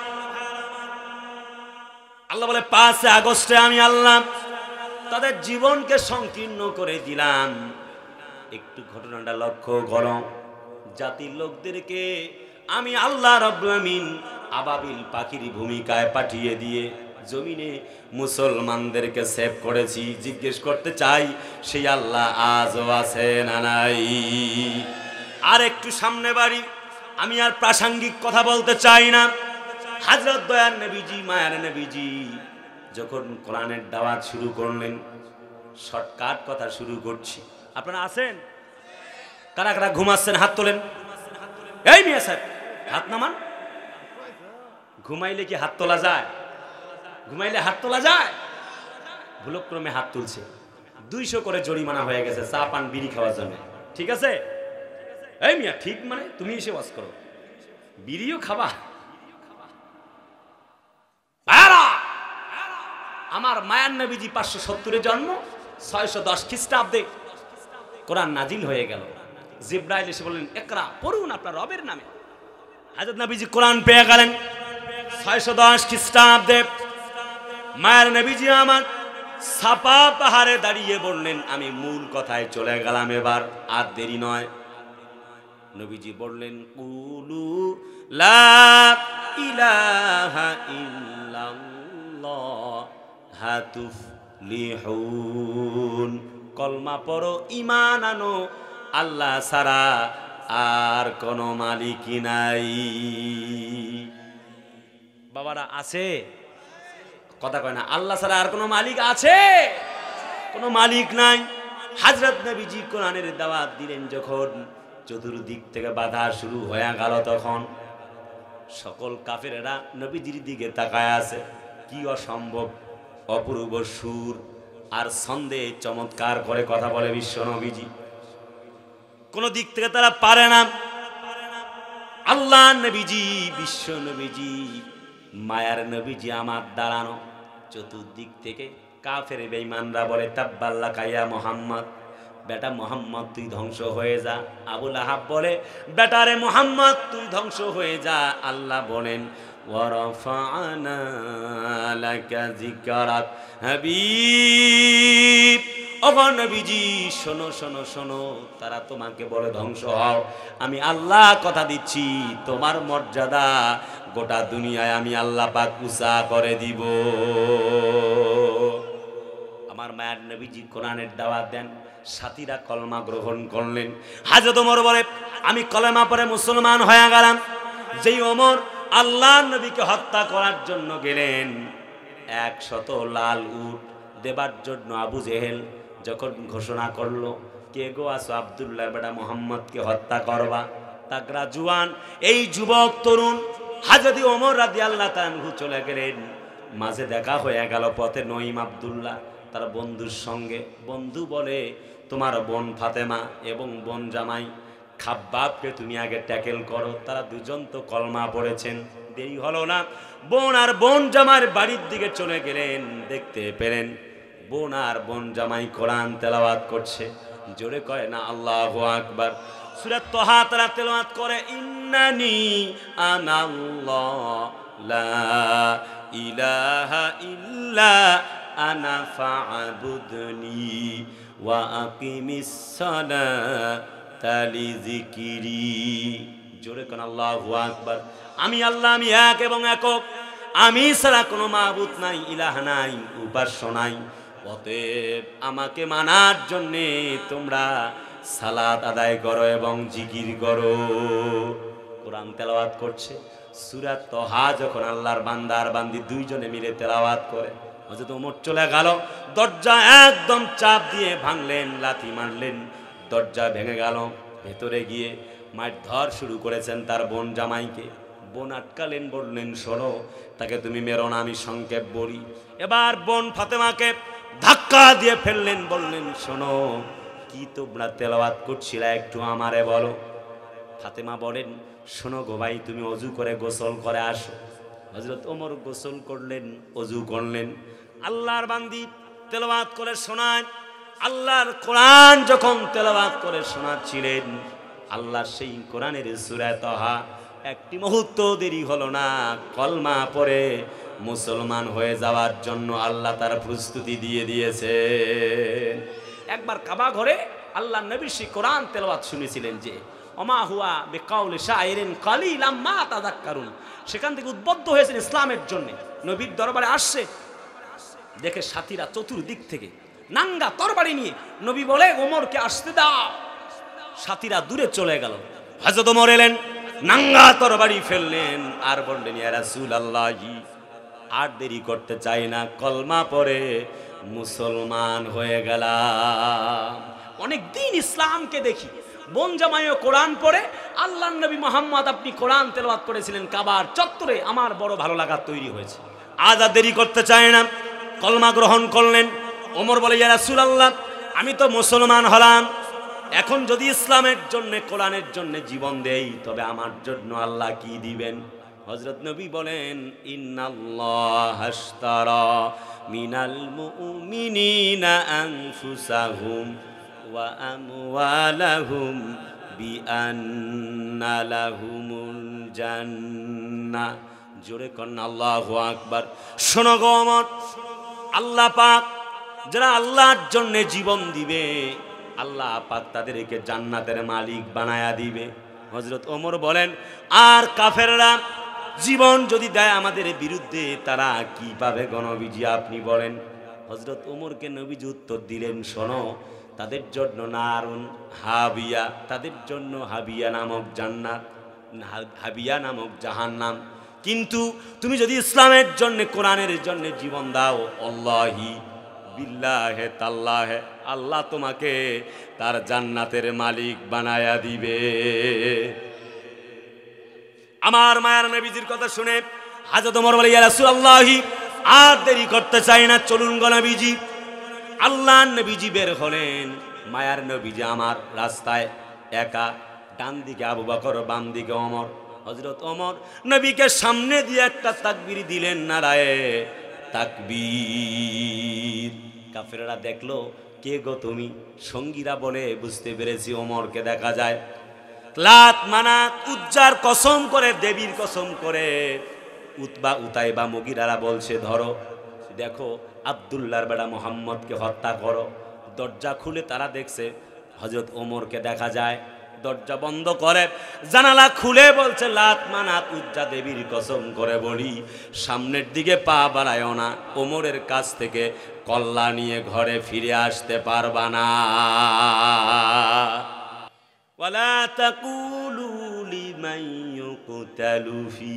আল্লাহ বলে 5 আগস্টে আমি আল্লাহ তাদের জীবনকে সংকীর্ণ করে দিলাম। একটু ঘটনাটা লক্ষ্য করো। জাতির লোকদেরকে আমি আল্লাহ রাব্বুল আমিন আবাবিল পাখির ভূমিকায় পাঠিয়ে দিয়ে জমিনে মুসলমানদেরকে সেভ করেছি। জিজ্ঞেস করতে চাই, সেই আল্লাহ আজও আছে না নাই? আর একটু সামনে বাড়ি, আমি আর প্রাসঙ্গিক কথা বলতে চাই না। হযরত দয়ার নবীজি, মায়ার নবীজি যখন কোরআনের দাওয়াত শুরু করলেন, শর্টকাট কথা শুরু করছি। আপনারা আছেন? কারা কারা ঘুমাচ্ছেন হাত তোলেন। এই মিয়া সাহেব, হাত নামান। ঘুমাইলে কি হাত তোলা যায়? ঘুমাইলে হাত তোলা যায়? ভুলক্রমে হাত তুলছে। 200 করে জরিমানা হয়ে গেছে চা পান বিড়ি খাওয়ার জন্য। ঠিক আছে? এই মিয়া ঠিক মানে তুমি এসে ওয়াজ করো, বিড়িও খাবা? আমার মায়ার নবীজি 570 জন্ম, 610 খ্রিস্টাব্দে কোরআন নাজিল হয়ে গেল। জিব্রাইল এসে বললেন, ইকরা, পড়ুন আপনার রবের নামে। হযরত নবীজি কোরআন পেয়ে গেলেন 610 খ্রিস্টাব্দে। মায়ার নবীজি আমার সাফা পাহাড়ে দাঁড়িয়ে বললেন, আমি মূল কথায় চলে গেলাম এবার, আর দেরি নয়। নবীজি বললেন, কুলু লা ইলাহা ইল্লাল্লাহ তুফলিহুন, কলমা পড়ো, ঈমান আনো, আল্লাহ ছাড়া আর কোনো মালিক নাই। বাবারা আছে? কথা কয় না। আল্লাহ ছাড়া আর কোনো মালিক আছে? কোনো মালিক নাই। হযরত নবীজি কোরআনের দাওয়াত দিলেন যখন, চতুর্দিক থেকে বাধা শুরু হয়ে গেল, তখন সকল কাফেরেরা নবীজির দিকে তাকায় আছে। কি অসম্ভব অপূর্ব সুর আর ছন্দে চমৎকার করে কথা বলে বিশ্ব নবীজি। কোন দিক থেকে তারা পারে না। আল্লাহ নবীজি, বিশ্ব নবীজি, মায়ার নবীজি আমার দাঁড়ানো, চতুর্দিক থেকে কাফের বেঈমানরা বলে, তাব্বাল্লাকা ইয়া মুহাম্মদ, বেটা মুহাম্মদ তুই ধ্বংস হয়ে যা। আবু লাহাব বলে, বেটারে মুহাম্মদ তুই ধ্বংস হয়ে যা। আল্লাহ বলেন, ওয়ারাফা'না লাকা যিকরাক, হাবিব, ওগো নবীজি শোনো শোনো শোনো, তারা তোমাকে বলে ধ্বংস হও, আমি আল্লাহ কথা দিচ্ছি তোমার মর্যাদা গোটা দুনিয়ায় আমি আল্লাহ পাক উঁচা করে দিব। আমার মায়ের নবীজি কোরআনের দাওয়াত দেন, সাথীরা কলমা গ্রহণ করলেন। হযরত ওমর বলে, আমি কলেমা পড়ে মুসলমান হয়ে গেলাম। যেই ওমর আল্লাহর নবীকে হত্যা করার জন্য গেলেন, 100 লাল উট দেবার জন্য আবু জেহেল যখন ঘোষণা করলো, কে গো আছো আব্দুল্লাহ বেটা মুহাম্মদকে হত্যা করবা, তাগরা জুয়ান এই যুবক তরুণ হযরত ওমর রাদিয়াল্লাহু তাআলা আনহু চলে গেলেন। মাঝে দেখা হয়ে গেল পথে নঈম আব্দুল্লাহ তার বন্ধুর সঙ্গে। বন্ধু বলে, তোমার বোন ফাতেমা এবং বোন জামাই খাব্বাবকে তুমি আগে ট্যাকেল করো, তারা দুজন তো কলমা পড়েছেন। দেরি হলো না, বোন আর বোন জামাইয়ের বাড়ির দিকে চলে গেলেন। দেখতে পেলেন বোন আর বোন জামাই কোরআন তেলাওয়াত করছে। জোরে কয় না আল্লাহু আকবার। সূরা তাহা তারা তেলাওয়াত করে, ইন্নানি আনাল্লাহ লা ইলাহা ইল্লা আনা ফা'বুদনি ওয়া আকিমিস সালাতা লিযিকরি। জোরে কোন আল্লাহু আকবার। আমি আল্লাহ, আমি এক এবং একক। আমি ছাড়া কোনো মাবুদ নাই, ইলাহ নাই, উপাস্য নাই। অতএব আমাকে মানার জন্যে তোমরা সালাত আদায় করো এবং জিকির করো। কোরআন তেলাওয়াত করছে। সূরা তহা যখন আল্লাহর বান্দার বান্দি দুইজনে মিলে তেলাওয়াত করে, হযরত ওমর চলে গেল, দরজা একদম চাপ দিয়ে ভাঙলেন, লাথি মারলেন, দরজা ভেঙে গেল। ভেতরে গিয়ে মারধর শুরু করেছেন তার বোন জামাইকে। বোন আটকালেন, বললেন শোনো, তাকে তুমি মেরো না, আমি সংক্ষেপ বলি। এবার বোন ফাতেমাকে ধাক্কা দিয়ে ফেললেন, বললেন শোনো, কি তোমরা তেলাওয়াত করছিলে একটু আমারে বলো। ফাতেমা বলেন শোনো গো ভাই, তুমি অজু করে গোসল করে আসো। হযরত ওমর গোসল করলেন, অজু করলেন, আল্লাহর বান্দি তেলাওয়াত করে শোনায়। আল্লাহর কোরআন যখন তেলাওয়াত করে শোনাচ্ছিলেন, আল্লাহ সেই কোরআনের সূরা তহা একটি মুহূর্ত দেরি হলো না, কলমা পড়ে মুসলমান হয়ে যাওয়ার জন্য আল্লাহ তার প্রস্তুতি দিয়ে দিয়েছে। একবার কাবা ঘরে আল্লাহ নবী সেই কোরআন তেলাওয়াত শুনেছিলেন যে ওমা হুয়া বিকাউলি শাইরিন কালিলাম মা তাযাক্কারুন। সেখান থেকে উদ্বুদ্ধ হয়েছেন ইসলামের জন্য। নবীর দরবারে আসছে, দেখে সাথীরা চতুর্দিক থেকে নাঙ্গা তরবারি নিয়ে। নবী বলে ওমরকে আসতে দাও। সাথীরা দূরে চলে গেল। হযরত ওমর এলেন, নাঙ্গা তরবারি ফেললেন, আর বললেন ইয়া রাসূলুল্লাহি, আর দেরি করতে চাই না, কলমা পড়ে মুসলমান হয়ে গেলাম। অনেক দিন ইসলামকে দেখি, বোন জামাইও কোরআন পড়ে। আল্লাহর নবী মুহাম্মদ আপনি কোরআন তেলাওয়াত করেছিলেন কাবার চত্বরে, আমার বড় ভালো লাগা তৈরি হয়েছে। আজ আর দেরি করতে চায় না, কলমা গ্রহণ করলেন। ওমর বলে ইয়া রাসূলুল্লাহ, আমি তো মুসলমান হলাম, এখন যদি ইসলামের জন্য কোরআনের জন্য জীবন দেই, তবে আমার জন্য আল্লাহ কি দিবেন? হযরত নবী বলেন ইন্নাল্লাহা আশতারা মিনাল মুমিনিনা আনফুসাহুম ওয়া আমওয়ালাহুম বিআন্না লাহুমুল জান্নাহ। জোরে কন্না আল্লাহু আকবার। শোনো গো ওমর, আল্লাহ পাক যারা আল্লাহর জন্য জীবন দিবে, আল্লাহ পাক তাদেরকে জান্নাতের মালিক বানায়া দিবে। হযরত ওমর বলেন আর কাফেররা জীবন যদি দেয় আমাদের বিরুদ্ধে, তারা কি পাবে গো নবীজি আপনি বলেন? হযরত ওমরকে নবীজি উত্তর দিলেন শোনো, তাদের জন্য নারুন হাবিয়া, তাদের জন্য হাবিয়া নামক জান্নাত, হাবিয়া নামক জাহান্নাম। কিন্তু তুমি যদি ইসলামের জন্য কোরআনের জন্য জীবন দাও, আল্লাহি বিল্লাহে তাল্লাহে, আল্লাহ তোমাকে তার জান্নাতের মালিক বানায়া দিবে। আমার মায়ার নবীজির কথা শুনে হযরত ওমর বলে ইয়া রাসূলুল্লাহি, আর দেরি করতে চাই না, চলুন গো নবীজি। আল্লাহর নবীজি বের হলেন। মায়ার নবীজি আমার রাস্তায় একা, ডান দিকে আবু বকর, বাম দিকে ওমর। হযরত ওমর নবীকে সামনে দিয়ে একটা তাকবীর দিলেন, নারায়ে তাকবীর। কাফেররা দেখলো কে গো তুমি? সঙ্গীরা বলে বুঝতে পেরেছি ওমরকে দেখা যায় লাত মানাত উজ্জার কসম করে, দেবীর কসম করে উতবা উতাইবা মুগিরারা বলছে ধরো, দেখো আব্দুল্লাহর বেটা মুহাম্মদকে হত্যা করো। দরজা খুলে তারা দেখছে হযরত ওমরকে দেখা যায়। দরজা বন্ধ করে জানালা খুলে বলছে লাত মানাত উজ্জা দেবীর কসম করে বলি, সামনের দিকে পা বাড়ায়ও না, ওমরের কাছ থেকে কল্লা নিয়ে ঘরে ফিরে আসতে পারবা না। ওয়ালা তাকুলু লিমান ইউকতালু ফি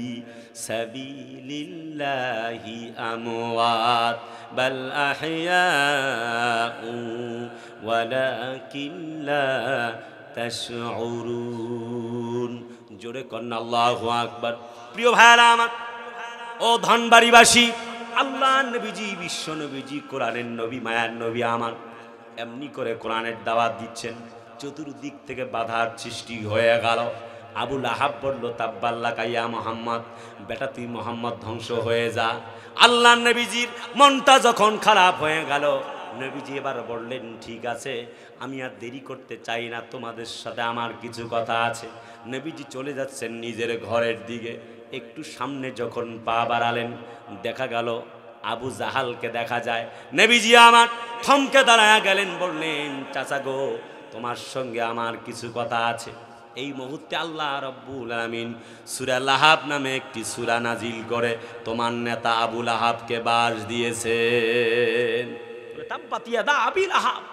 সাবিলিল্লাহি আমওয়াত বাল আহইয়াউ ওয়ালাকিন লা তাশউরুন। জোরে কন্না আল্লাহু আকবার। প্রিয় ভাইরা আমার, ও ধনবাড়িবাসী, আল্লাহর নবীজি, বিশ্ব নবীজি, কোরআনের নবী, মায়ার নবী আমার এমনি করে কোরআনের দাওয়াত দিচ্ছেন, চতুর্দিক থেকে বাধার সৃষ্টি হয়ে গেল। আবু লাহাব বলল তাব্বাল্লাকা ইয়া মুহাম্মদ, বেটা তুই মুহাম্মদ ধ্বংস হয়ে যা। আল্লাহর নবীজির মনটা যখন খারাপ হয়ে গেল, নবীজি এবার বললেন ঠিক আছে, আমি আর দেরি করতে চাই না, তোমাদের সাথে আমার কিছু কথা আছে। নবীজি চলে যাচ্ছেন নিজের ঘরের দিকে। একটু সামনে যখন পা বাড়ালেন, দেখা গেল আবু জাহালকে দেখা যায়। নবীজি আমার থমকে দাঁড়ায়া গেলেন, বললেন চাচা গো, তোমার সঙ্গে আমার কিছু কথা আছে। এই মুহূর্তে আল্লাহ রাব্বুল আলামিন সূরা লাহাব নামে একটি সূরা নাজিল করে তোমার নেতা আবু লাহাবকে বাস দিয়েছেন। তাব্বাত ইয়াদা আবি লাহাব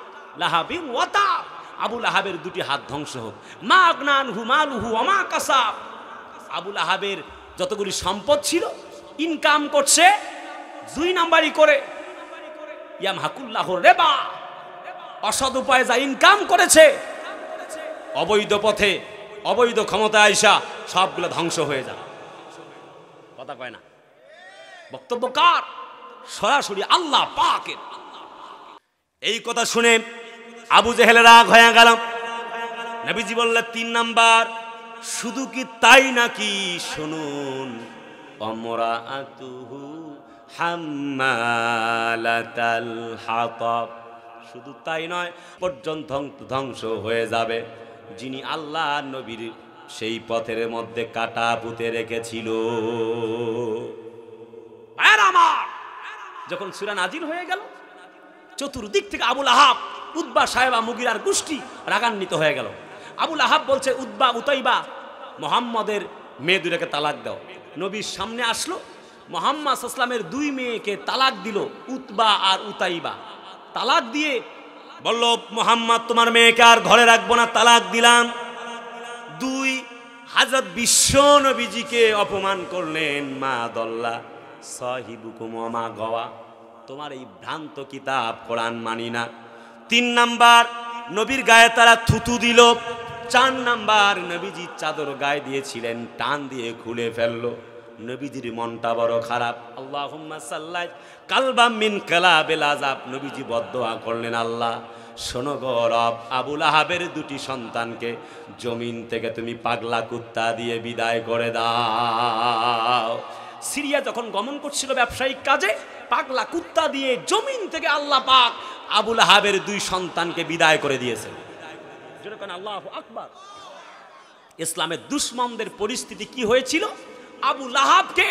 লাহাবিন ওয়া তাব, আবু লাহাবের দুটি হাত ধ্বংস হোক। মা আগনা আনহু মালুহু ওয়া মা কাসাব, আবু লাহাবের যতগুলি সম্পদ ছিল ইনকাম করছে 2 নাম্বারই করে। ইয়ামহাকুল্লাহু রিবা, অসৎ উপায়ে যা ইনকাম করেছে অবৈধ পথে অবৈধ ক্ষমতা আইসা সবগুলো ধ্বংস হয়ে যায়। কথা কয় না, বক্তব্য কার? সরাসরি আল্লাহ পাকের। এই কথা শুনে আবু জেহেল রাগ হয়ে গেল। নবীজি বললেন 3 নাম্বার, শুধু কি তাই নাকি, শুনুন, আমরাতুহু হাম্মালাতাল হাতাব, শুধু তাই নয় পর্যন্ত ধ্বংস হয়ে যাবে যিনি আল্লাহ নবীর সেই পথের মধ্যে কাটা পুঁতে রেখেছিল। আমার যখন সূরা নাজিল হয়ে গেল, চতুর্দিক থেকে আবু লাহাব, উতবা, সায়বা, মুগিরার গোষ্ঠী রাগান্বিত হয়ে গেল। আবু লাহাব বলছে, উতবা, উতাইবা, মুহাম্মাদের মেয়ে দুটাকে তালাক দাও। নবীর সামনে আসলো, মুহাম্মদ সাল্লাল্লাহু আলাইহি ওয়াসাল্লামের 2 মেয়েকে তালাক দিল, উতবা আর উতাইবা। তালাক দিয়ে বলল, মুহাম্মদ তোমার মেয়েকে আর ঘরে রাখবো না, তালাক দিলাম। 2, হযরত বিশ্ব নবীজিকে অপমান করলেন। মা দল্লা সাহিবুকুম ওয়া মা গাওয়া, তোমার এই ভ্রান্ত কিতাব কোরআন মানি না। 3 নাম্বার, নবীর গায়ে তারা থুতু দিল। 4 নাম্বার, নবীজি চাদর গায়ে দিয়েছিলেন টান দিয়ে খুলে ফেললো। নবীজির মনটা বড় খারাপ। আল্লাহুম্মা সাল্লাত কালবাম মিন কালাবিল আযাব, নবীজি বদদোয়া করলেন, আল্লাহ শোনো গো রব, আবু লাহাবের 2টি সন্তানকে জমিন থেকে তুমি পাগলা কুত্তা দিয়ে বিদায় করে দাও। সিরিয়া যখন গমন করছিল ব্যবসায়িক কাজে, পাগলা কুত্তা দিয়ে জমিন থেকে আল্লাহ পাক আবু লাহাবের 2 সন্তানকে বিদায় করে দিয়েছেন। যেরকম আল্লাহু আকবার। ইসলামের দুশমনদের পরিস্থিতি কি হয়েছিল? আবু লাহাবকে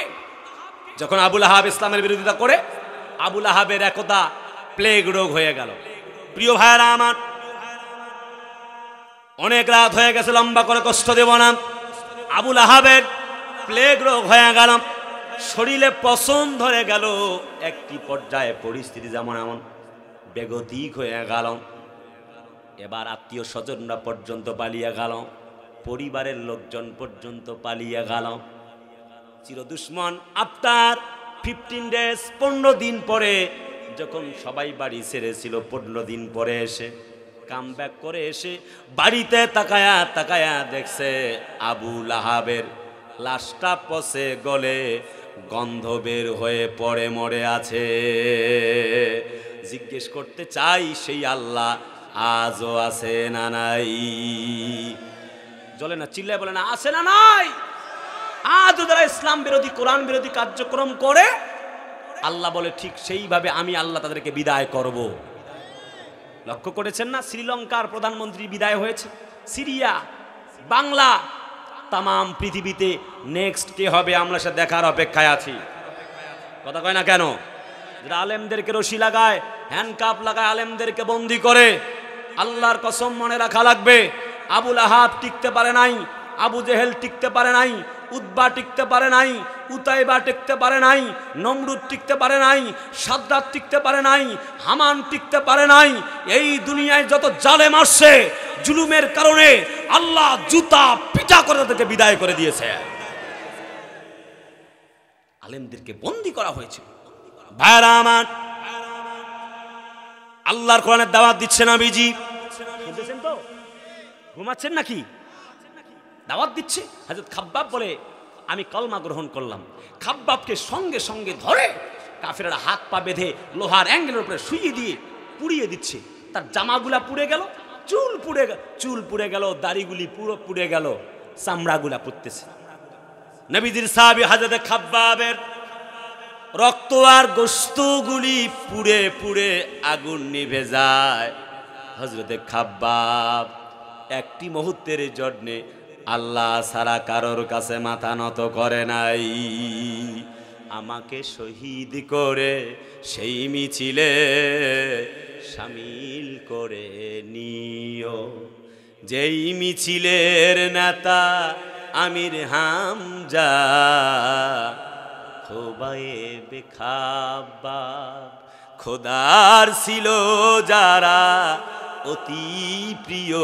যখন আবু লাহাব ইসলামের বিরোধিতা করে, আবু লাহাবের একদা প্লেগ রোগ হয়ে গেল। প্রিয় ভাইরা আমার, অনেক রাত হয়ে গেছে, লম্বা করে কষ্ট দেব না। আবু লাহাবের প্লেগ রোগ হয়ে গেল, শরীরে পশম ধরে গেল। একটি পর্যায়ে পরিস্থিতি যেমন এমন বেগতিক হয়ে গেল। এবার আত্মীয় স্বজনরা পর্যন্ত পালিয়ে গেল, পরিবারের লোকজন পর্যন্ত পালিয়ে গেল। চিরদুশ্মন আফটার 15 ডেজ, 15 দিন পরে যখন সবাই বাড়ি ছেড়েছিল, 15 দিন পরে এসে কামব্যাক করে এসে বাড়িতে তাকায়া তাকায়া দেখছে আবু লাহাবের লাশটা পচে গলে গন্ধ বের হয়ে পড়ে মরে আছে। জিজ্ঞেস করতে চাই, সেই আল্লাহ আজও আছে না নাই? জ্বলে না, চিল্লায় বলে না, আছে না নাই? আজও যারা ইসলাম বিরোধী, কোরআন বিরোধী কার্যক্রম করে, আল্লাহ বলে ঠিক সেইভাবে আমি আল্লাহ তাদেরকে বিদায় করব। লক্ষ্য করেছেন না, শ্রীলঙ্কার প্রধানমন্ত্রী বিদায় হয়েছে, সিরিয়া, বাংলা, তামাম পৃথিবীতে নেক্সট কে হবে আমরা সে দেখার অপেক্ষায় আছি। কথা কয় না কেন? যারা আলেমদেরকে রশি লাগায়, হ্যান্ডকাপ লাগায়, আলেমদেরকে বন্দি করে, আল্লাহর কসম মনে রাখা লাগবে, আবু লাহাব টিকতে পারে নাই, আবু জেহেল টিকতে পারে নাই, উতবা টিকতে পারে নাই, উতাইবা টিকতে পারে নাই, নমরুদ টিকতে পারে নাই, সাদ্দাত টিকতে পারে নাই, হামান টিকতে পারে নাই। এই দুনিয়ায় যত জালেম আসছে, জুলুমের কারণে আল্লাহ জুতা পিটা করে তাদেরকে বিদায় করে দিয়েছে। আলেমদেরকে বন্দী করা হয়েছে। ভাইরা আমার, আল্লাহর কোরআনের দাওয়াত দিচ্ছে নবীজি, শুনতেছেন তো? ঘুমাচ্ছেন নাকি? দাওয়াত দিচ্ছে। হযরত খাব্বাব বলে, আমি কলমা গ্রহণ করলাম। খাব্বাবকে সঙ্গে সঙ্গে ধরে কাফেররা হাত পা বেঁধে লোহার অ্যাঙ্গেলের উপরে শুইয়ে দিয়ে পুড়িয়ে দিচ্ছে। তার জামাগুলা পুড়ে গেল, চুল পুড়ে গেল, দাড়িগুলি পুরো পুড়ে গেল, চামড়াগুলা পুড়তেছে। নবীজির সাহাবী হযরত খাব্বাবের রক্ত আর গোশতগুলি পুড়ে পুড়ে আগুন নিভে যায়। হযরত খাব্বাব একটি মুহূর্তের জন্য আল্লাহ ছাড়া কারোর কাছে মাথা নত করে নাই। আমাকে শহীদ করে সেই মিছিলে শামিল করে নিও, যেই মিছিলের নেতা আমির হামজা, খোবায়ে বেখাবাব খোদার ছিল যারা অতি প্রিয়,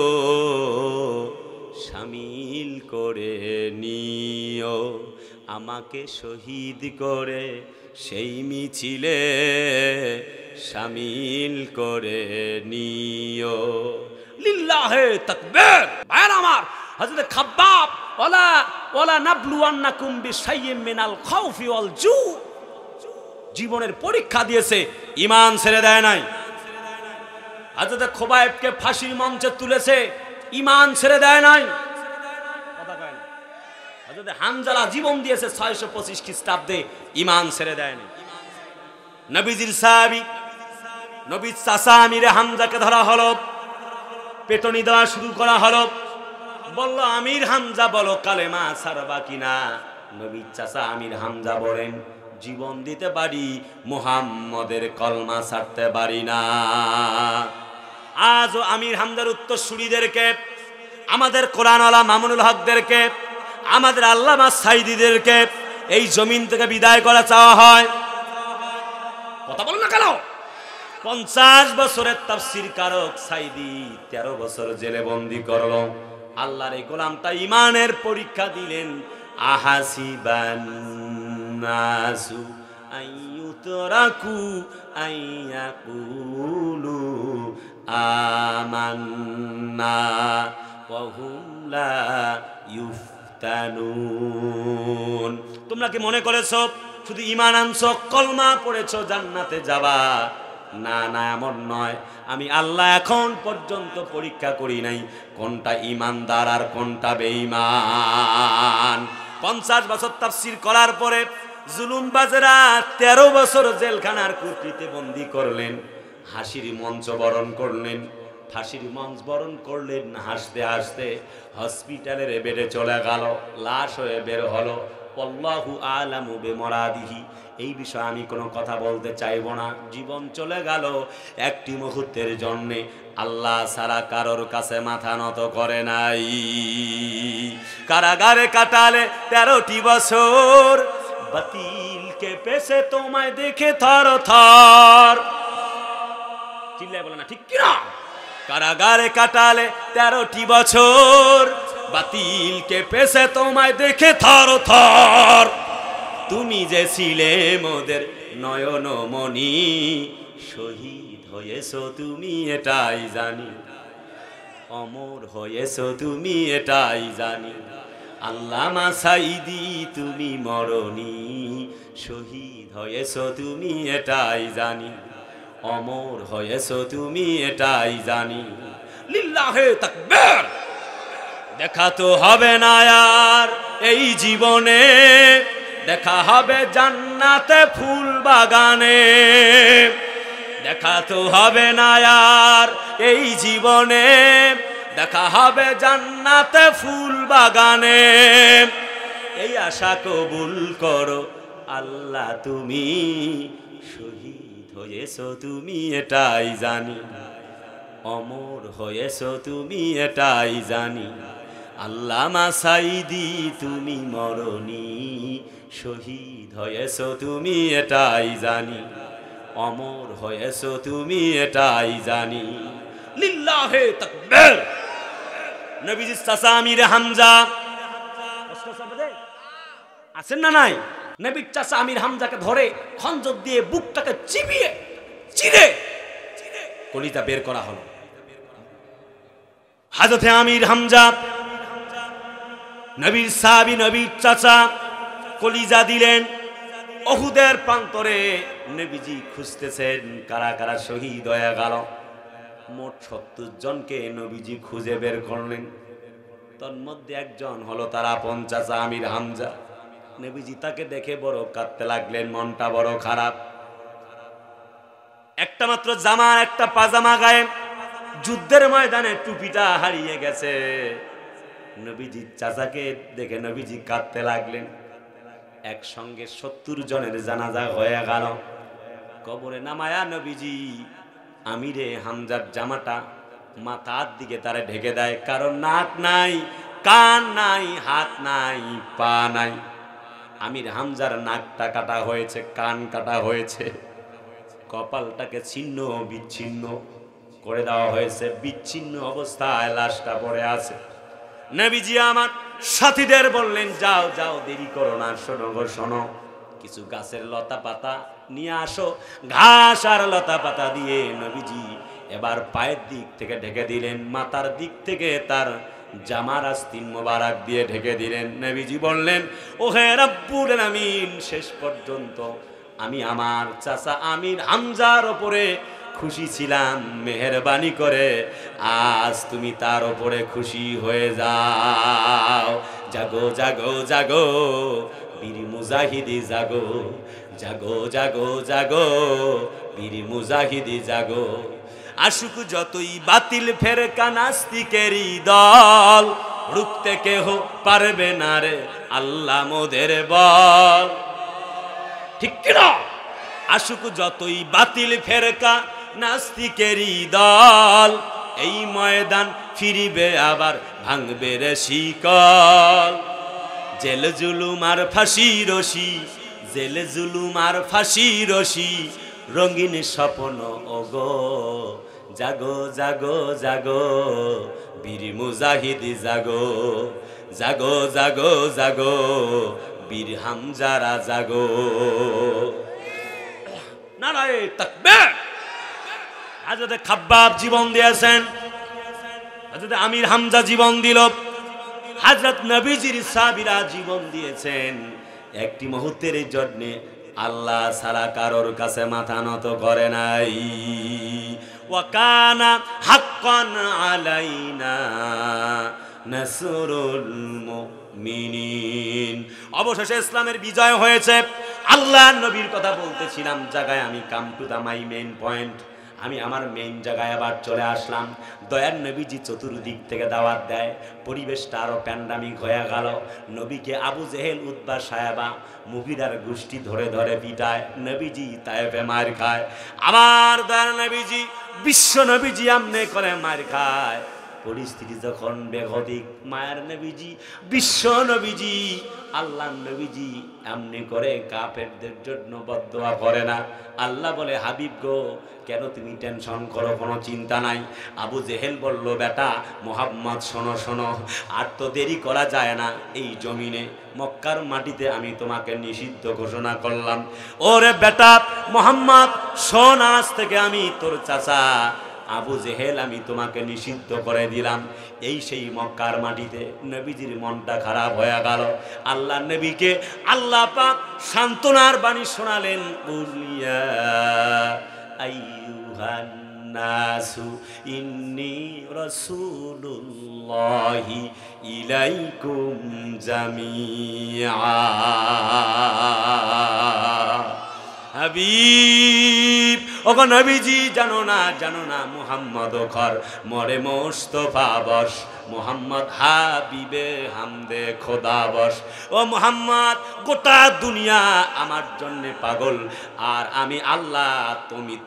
শামিল করে নিও আমাকে শহীদ করে সেই মিছিলে, শামিল করে নিও। লিল্লাহে তাকবীর। ভাইরা আমার, হযরত খাব্বাব ওয়ালা নাবলুয়ান্নাকুম বিশাইয়্যিম মিনাল খাউফি ওয়াল জু, জীবনের পরীক্ষা দিয়েছে, ঈমান ছেড়ে দেয় নাই। হযরত খোবাইবকে ফাঁসির মঞ্চে তুলেছে, ঈমান ছেড়ে দেয় নাই। কথা কয় না। হযরত হানজালা জীবন দিয়েছে 625 খ্রিস্টাব্দে, ঈমান ছেড়ে দেয় নাই। নবীজির সাহাবী নবীর চাচা আমিরে হামজাকে ধরা হলো, পেটনি দেওয়া শুরু করা হলো। বলল, আমির হামজা বলো কালেমা ছাড়বা কিনা? নবীর চাচা আমির হামজা বলেন, জীবন দিতে পারি, মুহাম্মদের কলমা ছাড়তে পারি না। আজও আমির হামজার উত্তরসূরিদেরকে, আমাদের কোরআনওয়ালা মামুনুল হকদেরকে, আমাদের আল্লামা সাইদিদেরকে এই জমিন থেকে বিদায় করা চাওয়া হয়। কথা বলো না কেন? 50 বছরের তাফসীর কারক সাইদি 13 বছর জেলে বন্দী করলো। আল্লাহর এই গোলামটা ঈমানের পরীক্ষা দিলেন। আহাসিবান নাসু আইয়ুতরাকু আইয়াকুলু আমান্না ওয়া হুম লা ইফতানুন। তোমরা কি মনে করেছো শুধু ঈমান আনছো, কলমা পড়েছো, জান্নাতে যাবা? না না, এমন নয়। আমি আল্লাহ এখন পর্যন্ত পরীক্ষা করি নাই কোনটা ঈমানদার আর কোনটা বেঈমান। 50 বছর তাফসীর করার পরে জুলুমবাজেরা 13 বছর জেলখানার কুঠরিতে বন্দী করলেন, হাসির মঞ্চ বরণ করলেন, ফাঁসির মঞ্চ বরণ করলেন। হাসতে হাসতে হসপিটালের বেডে চলে গেল, লাশ হয়ে বের হলো। আল্লাহু আলামু বিমুরাদিহি। এই বিষয়ে আমি কোনো কথা বলতে চাইব না। জীবন চলে গেল, একটি মুহূর্তের জন্য আল্লাহ ছাড়া কারোর কাছে মাথা নত করে নাই। কারাগারে কাটালে 13টি বছর, বাতিলকে পেছে তোমায় দেখে থর থর। চিল্লায় বলে না, ঠিক কিনা? কারাগারে কাটালে 13টি বছর, বাতিলকে পেছে তোমায় দেখে থর থর। তুমি যে ছিলে মোদের নয়নমণি, শহীদ হয়েছো তুমি এটাই জানি, অমর হয়েছো তুমি এটাই জানি। আল্লামা সাইদি তুমি মরনি, শহীদ হয়েছো তুমি এটাই জানি, অমর হয়েছো তুমি এটাই জানি। লিল্লাহে তাকবীর। দেখা তো হবে না আর এই জীবনে, দেখা হবে জান্নাতে ফুল বাগানে। দেখা তো হবে না আর এই জীবনে, দেখা হবে জান্নাতে ফুল বাগানে। এই আশা কবুল করো আল্লাহ তুমি, শহীদ হয়েছো তুমি এটাই জানি, অমর হয়েছো তুমি এটাই জানি। আল্লামা সাইদি তুমি মরনি, শহীদ হয়েছো তুমি এটাই জানি, অমর হয়েছো তুমি এটাই জানি। লিল্লাহে তাকবীর। নবীজির চাচা আমিরে হামজা আছেন না নাই? নবীর চাচা আমির হামজাকে ধরে খঞ্জর দিয়ে বুকটাকে চিবিয়ে চিরে কলিজা বের করা হলো। হযরতে আমির হামজা নবীর সাহাবী, নবীর চাচা, কলিজা দিলেন। উহুদের প্রান্তরে নবীজি খুঁজতেছেন কারা কারা শহীদ হয়ে গেল। মোট 70 জনকে নবীজি খুঁজে বের করলেন। তন্মধ্যে একজন হলো তার আপন চাচা আমির হামজা। নবীজি তাকে দেখে বড় কাঁদতে লাগলেন, মনটা বড় খারাপ। একটা মাত্র জামা, একটা পাজামা গায়ে, যুদ্ধের ময়দানে টুপিটা হারিয়ে গেছে। নবীজি চাচাকে দেখে নবীজি কাঁদতে লাগলেন। একসঙ্গে 70 জনের জানাজা হয়ে গেল। কবরে নামায়া নবীজি আমিরে হামজার জামাটা মাথার দিকে তারা ঢেকে দেয়, কারণ নাক নাই, কান নাই, হাত নাই, পা নাই। আমির হামজার নাকটা কাটা হয়েছে, কান কাটা হয়েছে, কপালটাকে ছিন্ন বিচ্ছিন্ন করে দেওয়া হয়েছে, বিচ্ছিন্ন অবস্থায় লাশটা পড়ে আছে। নবীজি আমার সাথীদের বললেন, যাও যাও, দেরি করো না, শোনো গো শোনো, কিছু গাছের লতা পাতা নিয়ে আসো। ঘাস আর লতা পাতা দিয়ে নবীজি এবার পায়ের দিক থেকে ঢেকে দিলেন, মাথার দিক থেকে তার জামার আস্তিন মোবারক দিয়ে ঢেকে দিলেন। নবীজি বললেন, ও হে রব্বুল আমিন, শেষ পর্যন্ত আমি আমার চাচা আমির হামজার ওপরে খুশি ছিলাম, মেহেরবানি করে আজ তুমি তার ওপরে খুশি হয়ে যাও। জাগো জাগো জাগো বীর মুজাহিদি জাগো, জাগো জাগো জাগো বীর মুজাহিদি জাগো। আশুক যতই বাতিল ফেরকা নাস্তিকেরই দল, রুখতে কেহ পারবে না রে আল্লাহ মোদের বল। ঠিক কিনা? আশুক যতই বাতিল ফেরকা নাস্তিকেরই দল, এই ময়দান ফিরিবে আবার ভাঙবে রে শিকল। জেল জুলুম আর ফাঁসি রশি, জেল জুলুম আর ফাঁসি রশি, রঙিন স্বপ্ন ওগো, জাগো জাগো জাগো বীর মুজাহিদি জাগো, জাগো জাগো জাগো বীর হামজারা জাগো। নারায়ে তাকবীর। হযরত খাব্বাব জীবন দিয়েছেন, হযরত আমির হামজা জীবন দিল, হযরত নবীজির সাহাবীরা জীবন দিয়েছেন। একটি মুহূর্তের জন্য আল্লাহ ছাড়া কারোর কাছে মাথা নত করে নাই। ওয়া কানা হাক্কান আলাইনা নাসরুল মুমিনিন। অবশেষে ইসলামের বিজয় হয়েছে। আল্লাহর নবীর কথা বলতেছিলাম জায়গায়, আমি come to the my main point. আমি আমার মেইন জায়গায় আবার চলে আসলাম। দয়ার নবীজি চতুর্দিক থেকে দাওয়াত দেয়, পরিবেশটা আরো প্যান্ডামিক হয়ে গেল। নবীকে আবু জেহেল, উতবা, সায়বা, মুগিরার গোষ্ঠী ধরে ধরে পিটায়। নবীজি তায়েফে মার খায়। আমার দয়ার নবীজি, বিশ্ব নবীজি আমনে করে মার খায়। পরিস্থিতি যখন বেগতিক, মায়ের নবীজি, বিশ্ব নবীজি, আল্লাহ নবীজি এমনি করে কাফেরদের জন্য বদদোয়া করে না। আল্লাহ বলে, হাবিব গো, কেন তুমি টেনশন করো, কোনো চিন্তা নাই। আবু জেহেল বলল, বেটা মুহাম্মদ শোনো শোনো, আর তো দেরি করা যায় না। এই জমিনে মক্কার মাটিতে আমি তোমাকে নিষিদ্ধ ঘোষণা করলাম। ওরে বেটা মুহাম্মদ শোন, আজ থেকে আমি তোর চাচা আবু জেহেল, আমি তোমাকে নিষিদ্ধ করে দিলাম। এই সেই মক্কার মাটিতে নবীজির মনটা খারাপ হয়ে গেল। আল্লাহ নবীকে আল্লাহ পাক সান্ত্বনার বাণী শোনালেন, উলিয়া আইয়ুহান নাসু ইন্নী রাসূলুল্লাহি ইলাইকুম জামিআ। হাবিব, ওগো নবীজি, জানো না জানো না, মুহাম্মদ ঘর মরে মোস্তফা বস, মুহাম্মদ হাবিবে হামদে খোদা বস। ও মুহাম্মদ, গোটা দুনিয়া আমার জন্যে পাগল, আর আমি আল্লাহ,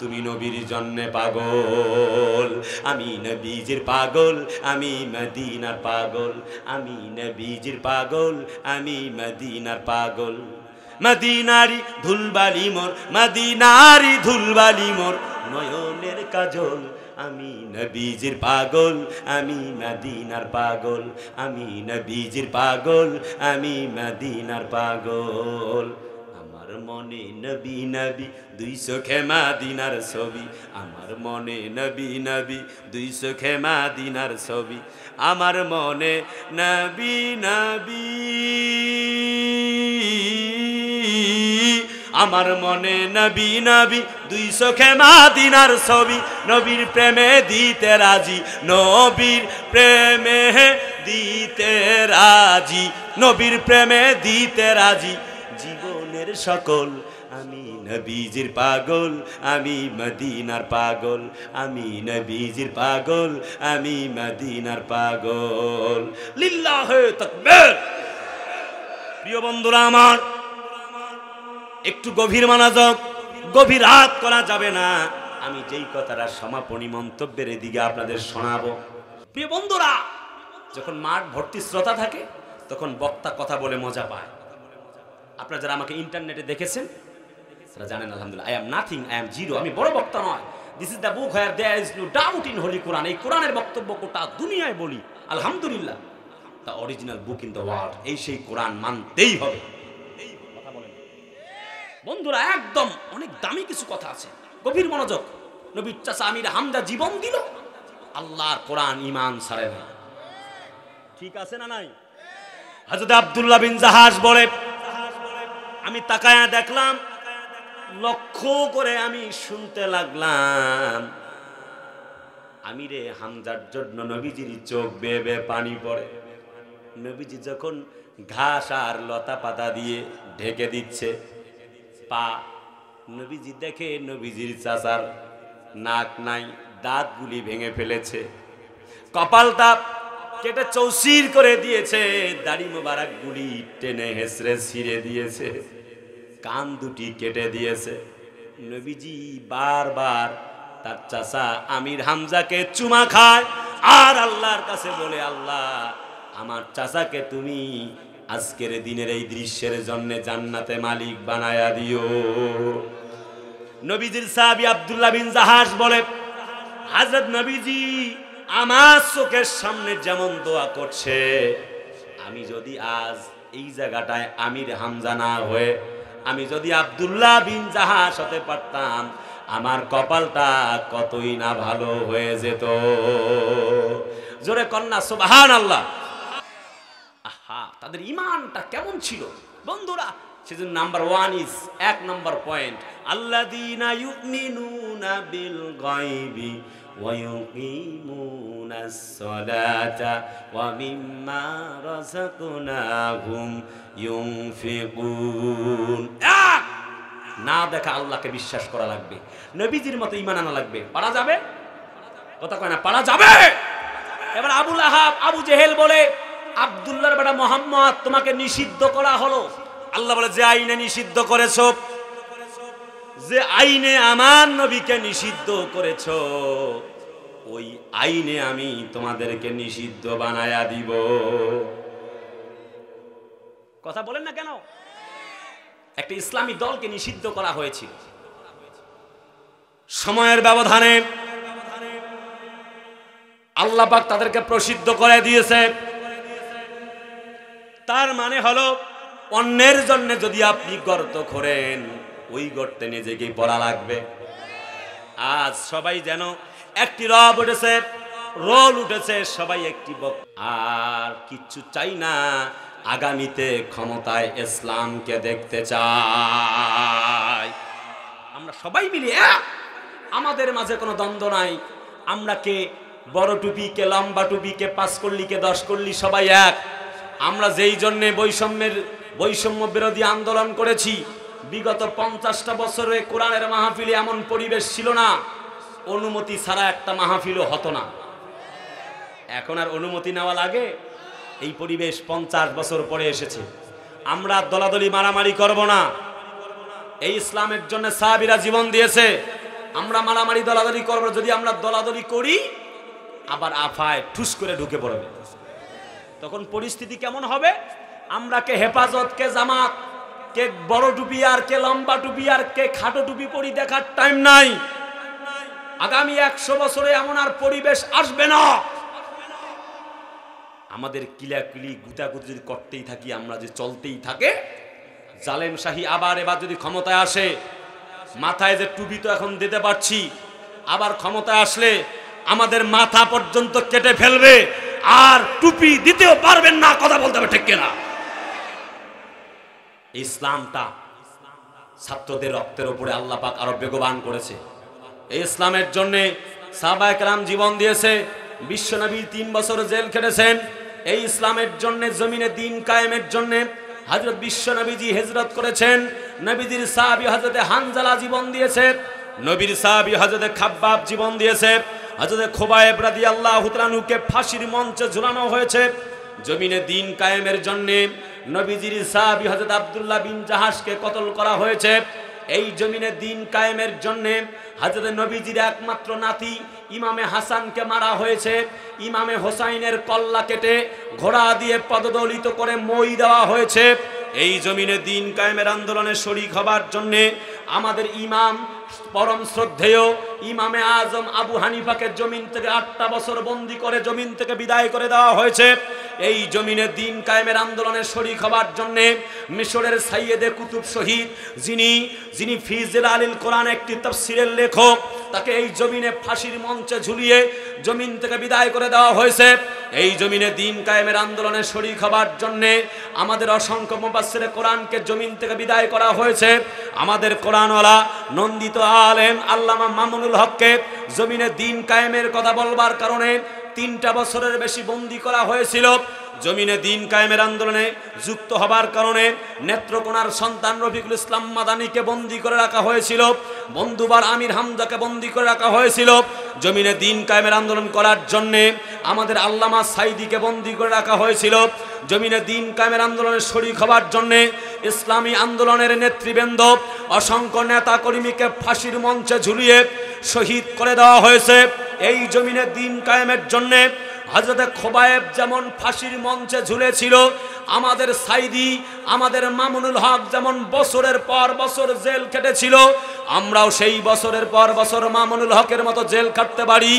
তুমি নবীর জন্যে পাগল। আমি নবীজির পাগল, আমি মদিনার পাগল, আমি নবীজির পাগল, আমি মদিনার পাগল। মদিনারি ধুলবালি মোর, মদিনারি ধুলবালি মোর, নয়নের কাজল। আমি নবীজির পাগল, আমি মদিনার পাগল, আমি নবীজির পাগল, আমি মদিনার পাগল। আমার মনে নবী নবী, দুই চোখে মদিনার ছবি। আমার মনে নবী নবী, দুই চোখে মদিনার ছবি। আমার মনে নবী নবী, আমার মনে নবী নবী, দুই চোখে মদিনার ছবি। নবীর প্রেমে দিতে রাজি, নবীর প্রেমে দিতে রাজি, নবীর প্রেমে দিতে রাজি জীবনের সকল। আমি নবীজির পাগল, আমি মদিনার পাগল, আমি নবীজির পাগল, আমি মদিনার পাগল। লিল্লাহে তাকবীর। প্রিয় বন্ধুরা আমার, একটু গভীর মনোযোগ, গভীর রাত করা যাবে না। আমি যেই কথাটা সমাপনী মন্তব্যের এদিকে আপনাদের শোনাবো। প্রিয় বন্ধুরা, যখন মাঠ ভর্তি শ্রোতা থাকে তখন বক্তা কথা বলে মজা পায়। আপনারা যারা আমাকে ইন্টারনেটে দেখেছেন তারা জানেন আলহামদুলিল্লাহ, I am nothing, I am zero. আমি বড় বক্তা নয়। This is the book where there is no doubt in holy Quran. এই কোরআনের বক্তব্য গোটা দুনিয়ায় বলি আলহামদুলিল্লাহ, the original book in the world. এই সেই কোরআন মানতেই হবে। কথা বলেন বন্ধুরা, একদম অনেক দামি কিছু কথা আছে, গভীর মনোযোগ। নবীর চাচা আমির হামজা জীবন দিল, আল্লাহর কোরআন ঈমান ছাড়ে না। ঠিক আছে না নাই? হযরত আব্দুল্লাহ বিন জাহাজ বলে, আমি তাকায়া দেখলাম, লক্ষ্য করে আমি শুনতে লাগলাম, আমিরে হামজার জন্য নবীজির চোখ বেয়ে বেয়ে পানি পড়ে। নবীজি যখন ঘাস আর লতা পাতা দিয়ে ঢেকে দিচ্ছে পা, নবীজি দেখে নবীজির চাচার নাক নাই, দাঁতগুলি ভেঙে ফেলেছে, কপালটা কেটে চৌচির করে দিয়েছে, দাড়ি মোবারক গুলি টেনে হেসড়ে ছিঁড়ে দিয়েছে, কান দুটি কেটে দিয়েছে। নবীজি বারবার তার চাচা আমির হামজাকে চুমা খায় আর আল্লাহর কাছে বলে, আল্লাহ আমার চাচাকে তুমি আজকের দিনের এই দৃশ্যের জন্য জান্নাতে মালিক বানায়া দিও। নবীজির সাহাবী আব্দুল্লাহ বিন জাহাজ বলে, হযরত নবীজি আমার চোখের সামনে যেমন দোয়া করছে, আমি যদি আজ এই জায়গাটায় আমির হামজা না হয়ে আমি যদি আব্দুল্লাহ বিন জাহাজ হতে পারতাম, আমার কপালটা কতই না ভালো হয়ে যেত। জোরে কন্যা সুবহানাল্লাহ। আহা, তাদের ঈমানটা কেমন ছিল বন্ধুরা। সেজন্য নাম্বার 1 ইজ, 1 নম্বর পয়েন্ট, আল্লাযীনা ইউমিনুনা বিল গায়বি ওয়া ইউকিমুনাস সালাতা ওয়া মিম্মা রাযাকনাহুম ইউনফিকুন। না দেখা আল্লাহকে বিশ্বাস করা লাগবে, নবীজির মতো ঈমান আনা লাগবে। পারা যাবে? কথা কয় না, পারা যাবে। এবার আবুল আহাব আবু জেহেল বলে, আব্দুল্লাহর বেটা মুহাম্মদ তোমাকে নিষিদ্ধ করা হলো। আল্লাহ বলে, যে আইনে নিষিদ্ধ করেছো, যে আইনে আমার নবীকে নিষিদ্ধ করেছো, ওই আইনে আমি তোমাদেরকে নিষিদ্ধ বানায়া দিব। কথা বলেন না কেন? একটা ইসলামী দলকে নিষিদ্ধ করা হয়েছিল, সময়ের ব্যবধানে আল্লাহ পাক তাদেরকে প্রসিদ্ধ করে দিয়েছে। তার মানে হলো, অন্যের জন্য যদি আপনি গর্ত খোঁড়েন, ওই গর্তে নিজেকে পড়া লাগবে। আজ সবাই যেন একটি রব উঠেছে, রোল উঠেছে, সবাই একটি আর কিচ্ছু চাই না। আগামীতে ক্ষমতায় ইসলামকে দেখতে চাই। আমরা সবাই মিলে আমাদের মাঝে কোনো দ্বন্দ্ব নাই। আমরা কে বড় টুপি, কে লম্বা টুপি, কে 5 কল্লি, কে 10 কল্লি, সবাই এক। আমরা যেই জন্যে বৈষম্য বিরোধী আন্দোলন করেছি, বিগত 50টা বছরে কোরআনের মাহফিলে এমন পরিবেশ ছিল না, অনুমতি ছাড়া একটা মাহফিলও হতো না। এখন আর অনুমতি নেওয়া লাগে? এই পরিবেশ 50 বছর পরে এসেছে। আমরা দলাদলি মারামারি করব না। এই ইসলামের জন্য সাহাবীরা জীবন দিয়েছে, আমরা মারামারি দলাদলি করব। যদি আমরা দলাদলি করি, আবার আফায় ঠুস করে ঢুকে পড়বে, তখন পরিস্থিতি কেমন হবে? আমরা কে হেফাজত, কে জামাত, কে বড় টুপি আর কে লম্বা টুপি আর কে খাটো টুপি পরি দেখার টাইম নাই। আগামী 100 বছরে এমন আর পরিবেশ আসবে না। আমাদের কিলাকিলি গুতাগুতি যদি করতেই থাকি, আমরা যে চলতেই থাকে, জালেম শাহী আবার এবার যদি ক্ষমতায় আসে, মাথায় যে টুপি তো এখন দিতে পারছি, আবার ক্ষমতায় আসলে আমাদের মাথা পর্যন্ত কেটে ফেলবে, আর টুপি দিতেও পারবেন না। কথা বলতে হবে ঠিক কিনা? ইসলামটা ছাত্রদের রক্তের উপরে আল্লাহ পাক আরো বেগবান করেছে। এই ইসলামের জন্য সাহাবায়ে কেরাম জীবন দিয়েছে। বিশ্বনবী 3 বছর জেল খেটেছেন এই ইসলামের জন্য, জমিনে দ্বীন কায়েমের জন্য। হযরত বিশ্বনবীজি হিজরত করেছেন। নবীজির সাহাবী হযরত হানজালা জীবন দিয়েছে, নবীর সাহাবী হযরত খাব্বাব জীবন দিয়েছে। হযরত খুবাইব রাদিয়াল্লাহু তাআলা আনহুকে ফাঁসির মঞ্চে ঝুলানো হয়েছে জমিনে দ্বীন কায়েমের জন্য। নবীজির সাহাবী হযরত আব্দুল্লাহ বিন জাহাশকে কতল করা হয়েছে। এই জমিনে দিন কায়েমের জন্য হযরত নবীজির একমাত্র নাতি ইমামে হাসানকে মারা হয়েছে। ইমামে হোসাইনের কল্লা কেটে ঘোড়া দিয়ে পদদলিত করে মই দেওয়া হয়েছে। এই জমিনে দিন কায়েমের আন্দোলনে শরীক হবার জন্য আমাদের ইমাম পরম শ্রদ্ধেয় ইমামে আজম আবু হানিফাকে জমিন থেকে 8টা বছর বন্দী করে জমিন থেকে বিদায় করে দেওয়া হয়েছে। এই জমিনে দিন কায়েমের আন্দোলনে শরীক হবার জন্য মিশরের সাইয়েদে কুতুব শহীদ যিনি ফিজিল আলিল কোরআন একটি তাফসীরের লেখক, তাকে এই জমিনে ফাঁসির মঞ্চে ঝুলিয়ে জমিন থেকে বিদায় করে দেওয়া হয়েছে। এই জমিনে দিন কায়েমের আন্দোলনে শরীক হবার জন্য আমাদের অসংখ্য মুফাসসিরে কোরআনকে জমিন থেকে বিদায় করা হয়েছে। আমাদের কোরআনওয়ালা নন্দিত আলেম আল্লামা মামুনুল হককে জমিনে দিন কায়েমের কথা বলবার কারণে 3টা বছরের বেশি বন্দী করা হয়েছিল। জমিনে দিন কায়েমের আন্দোলনে যুক্ত হবার কারণে নেত্রকোনার সন্তান রফিকুল ইসলাম মাদানীকে বন্দী করে রাখা হয়েছিল। বন্ধুবার আমির হামজাকে বন্দী করে রাখা হয়েছিল। জমিনে দিন কায়েমের আন্দোলন করার জন্য আমাদের আল্লামা সাইদিকে বন্দী করে রাখা হয়েছিল। জমিনে দিন কায়েমের আন্দোলনে শরীক হবার জন্য ইসলামী আন্দোলনের নেতৃবৃন্দ অসংখ্য নেতা কর্মীকে ফাঁসির মঞ্চে ঝুলিয়ে শহীদ করে দেওয়া হয়েছে। এই জমিনে দিন কায়েমের জন্য হযরত খোবায়েব যেমন ফাঁসির মঞ্চে ঝুলেছিল, আমাদের সাইদি আমাদের মামুনুল হক যেমন বছরের পর বছর জেল কেটেছিল, আমরাও সেই বছরের পর বছর মামুনুল হকের মতো জেল কাটতে পারি,